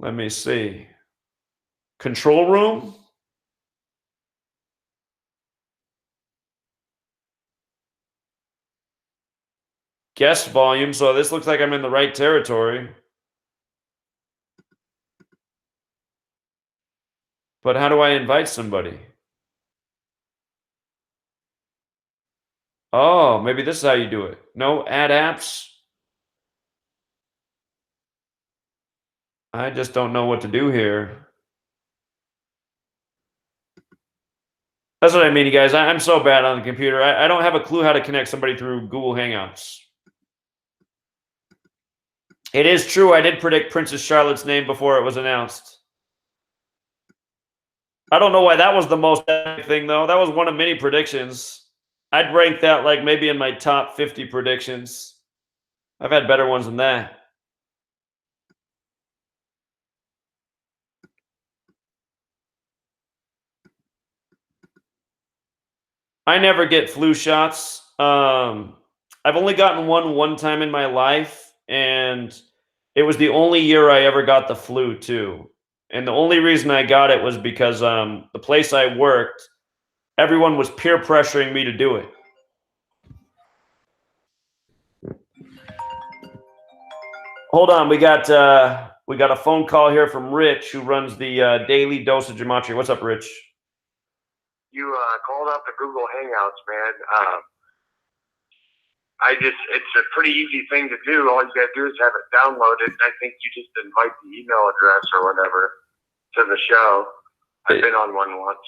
Let me see. Control room? Guest volume. So this looks like I'm in the right territory. But how do I invite somebody? Oh, maybe this is how you do it. No, add apps. I just don't know what to do here. That's what I mean, you guys. I'm so bad on the computer. I don't have a clue how to connect somebody through Google Hangouts. It is true. I did predict Princess Charlotte's name before it was announced. I don't know why that was the most epic thing, though. That was one of many predictions. I'd rank that like maybe in my top 50 predictions. I've had better ones than that. I never get flu shots. I've only gotten one time in my life, and it was the only year I ever got the flu too. And the only reason I got it was because the place I worked, everyone was peer pressuring me to do it. Hold on, we got a phone call here from Rich, who runs the Daily Dose of Gematria. What's up, Rich? You called up the Google Hangouts, man. It's a pretty easy thing to do. All you got to do is have it downloaded. I think you just invite the email address or whatever to the show. I've been on one once.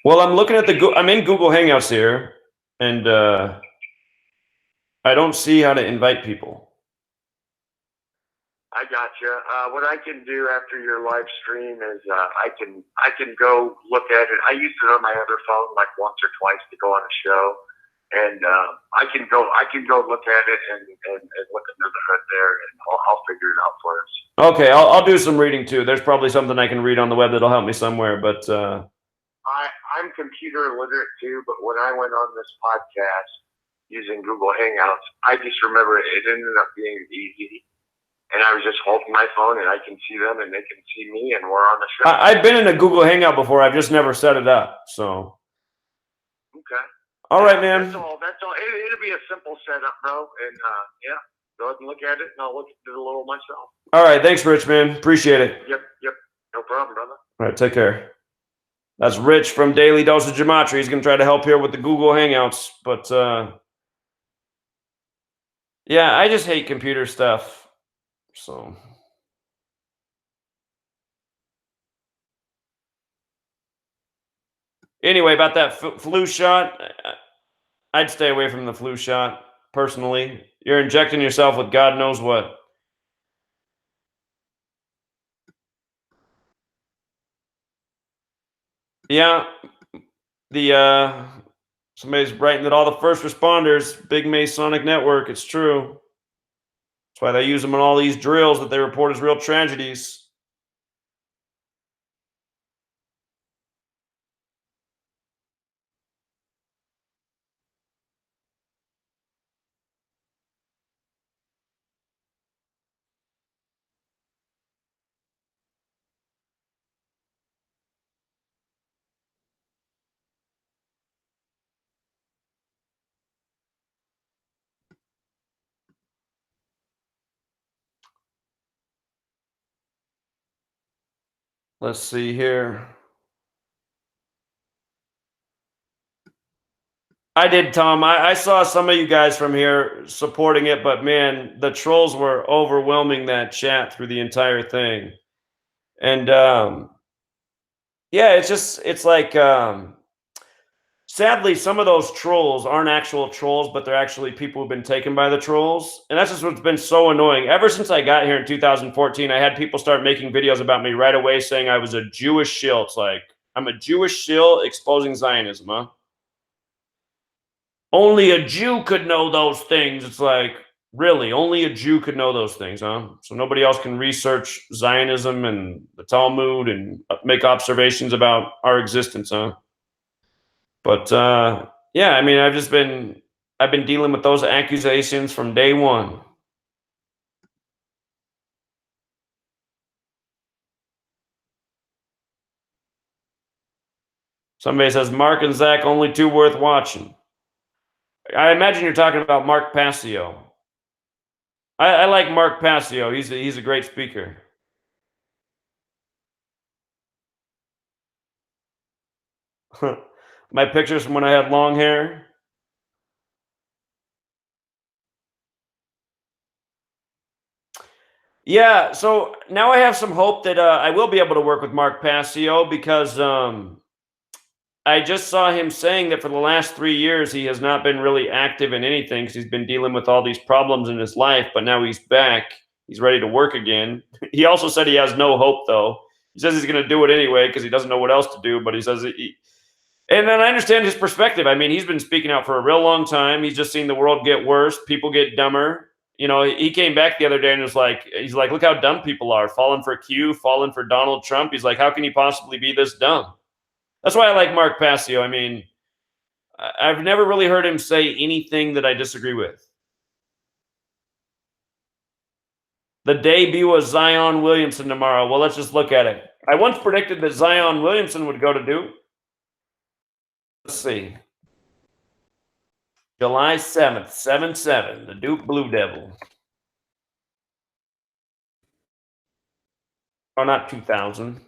Well, I'm looking at I'm in Google Hangouts here, and I don't see how to invite people. I gotcha. What I can do after your live stream is I can go look at it. I used it on my other phone like once or twice to go on a show, and I can go look at it and look under the hood there, and I'll figure it out for us. Okay, I'll do some reading too. There's probably something I can read on the web that'll help me somewhere, but I'm computer illiterate too, but when I went on this podcast using Google Hangouts, I just remember it ended up being easy. And I was just holding my phone and I can see them and they can see me and we're on the show. I've been in a Google Hangout before. I've just never set it up. So. Okay. All right, man. That's all. It'll be a simple setup, bro. And yeah, go ahead and look at it and I'll look at it a little myself. All right. Thanks, Rich, man. Appreciate it. Yep. No problem, brother. All right. Take care. That's Rich from Daily Dose of Gematria. He's going to try to help here with the Google Hangouts. But yeah, I just hate computer stuff. So. Anyway, about that flu shot, I'd stay away from the flu shot, personally. You're injecting yourself with God knows what. Yeah, somebody's writing that all the first responders, big Masonic network, it's true. That's why they use them in all these drills that they report as real tragedies. Let's see here. I did, Tom. I saw some of you guys from here supporting it, but man, the trolls were overwhelming that chat through the entire thing. And yeah, it's like sadly, some of those trolls aren't actual trolls, but they're actually people who've been taken by the trolls. And that's just what's been so annoying. Ever since I got here in 2014, I had people start making videos about me right away saying I was a Jewish shill. It's like, I'm a Jewish shill exposing Zionism, huh? Only a Jew could know those things. It's like, really, only a Jew could know those things, huh? So nobody else can research Zionism and the Talmud and make observations about our existence, huh? But yeah, I mean, I've been dealing with those accusations from day one. Somebody says Mark and Zach only two worth watching. I imagine you're talking about Mark Passio. I like Mark Passio. He's a great speaker. My pictures from when I had long hair. Yeah, so now I have some hope that I will be able to work with Mark Passio because I just saw him saying that for the last 3 years he has not been really active in anything because he's been dealing with all these problems in his life, but now he's back. He's ready to work again. He also said he has no hope, though. He says he's going to do it anyway because he doesn't know what else to do, but he says and then I understand his perspective. I mean, he's been speaking out for a real long time. He's just seen the world get worse. People get dumber. You know, he came back the other day and was like, he's like, look how dumb people are, falling for Q, falling for Donald Trump. He's like, how can he possibly be this dumb? That's why I like Mark Passio. I mean, I've never really heard him say anything that I disagree with. The debut of Zion Williamson tomorrow. Well, let's just look at it. I once predicted that Zion Williamson would go to Duke. Let's see. July 7th, 7-7, the Duke Blue Devils. Oh, not 2000.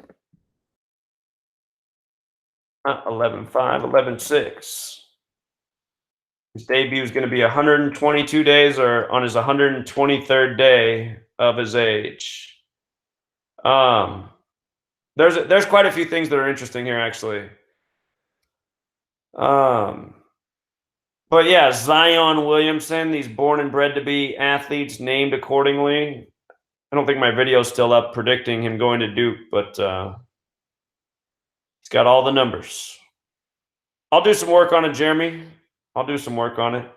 11-5, 11-6. His debut is going to be 122 days or on his 123rd day of his age. There's quite a few things that are interesting here, actually. But yeah, Zion Williamson, he's born and bred to be athletes named accordingly. I don't think my video's still up predicting him going to Duke, but he's got all the numbers. I'll do some work on it, Jeremy. I'll do some work on it.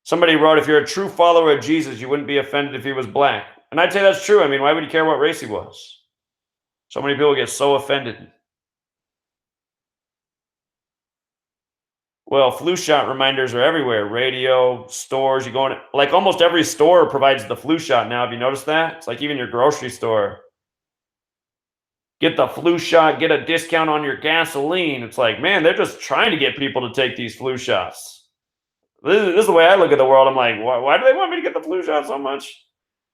Somebody wrote, if you're a true follower of Jesus, you wouldn't be offended if he was black. And I'd say that's true. I mean, why would you care what race he was? So many people get so offended. Well, flu shot reminders are everywhere. Radio, stores, you go in, like almost every store provides the flu shot now. Have you noticed that? It's like even your grocery store. Get the flu shot, get a discount on your gasoline. It's like, man, they're just trying to get people to take these flu shots. This is the way I look at the world. I'm like, why do they want me to get the flu shot so much?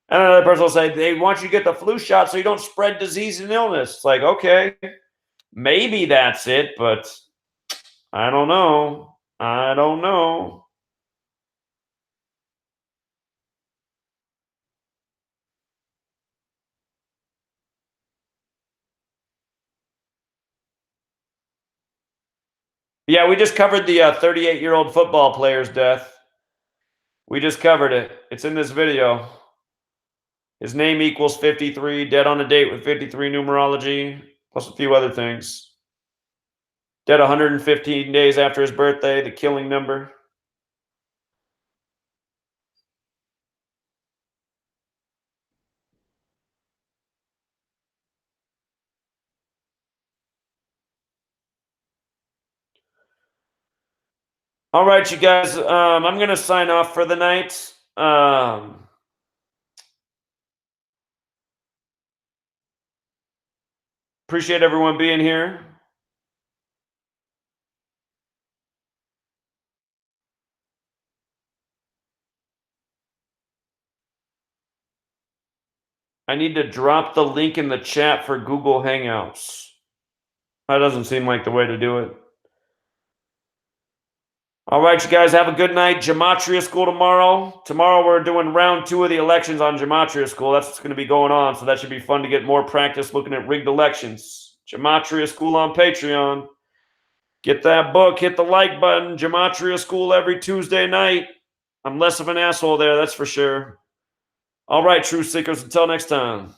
And another person will say, they want you to get the flu shot so you don't spread disease and illness. It's like, okay, maybe that's it, but I don't know. I don't know. Yeah, we just covered the 38-year-old football player's death. We just covered it. It's in this video. His name equals 53, dead on a date with 53 numerology, plus a few other things. Dead 115 days after his birthday, the killing number. All right, you guys, I'm going to sign off for the night. Appreciate everyone being here. I need to drop the link in the chat for Google Hangouts. That doesn't seem like the way to do it. All right, you guys, have a good night. Gematria School tomorrow. Tomorrow we're doing round 2 of the elections on Gematria School. That's what's going to be going on, so that should be fun to get more practice looking at rigged elections. Gematria School on Patreon. Get that book, hit the like button. Gematria School every Tuesday night. I'm less of an asshole there, that's for sure. All right, Truth Seekers, until next time.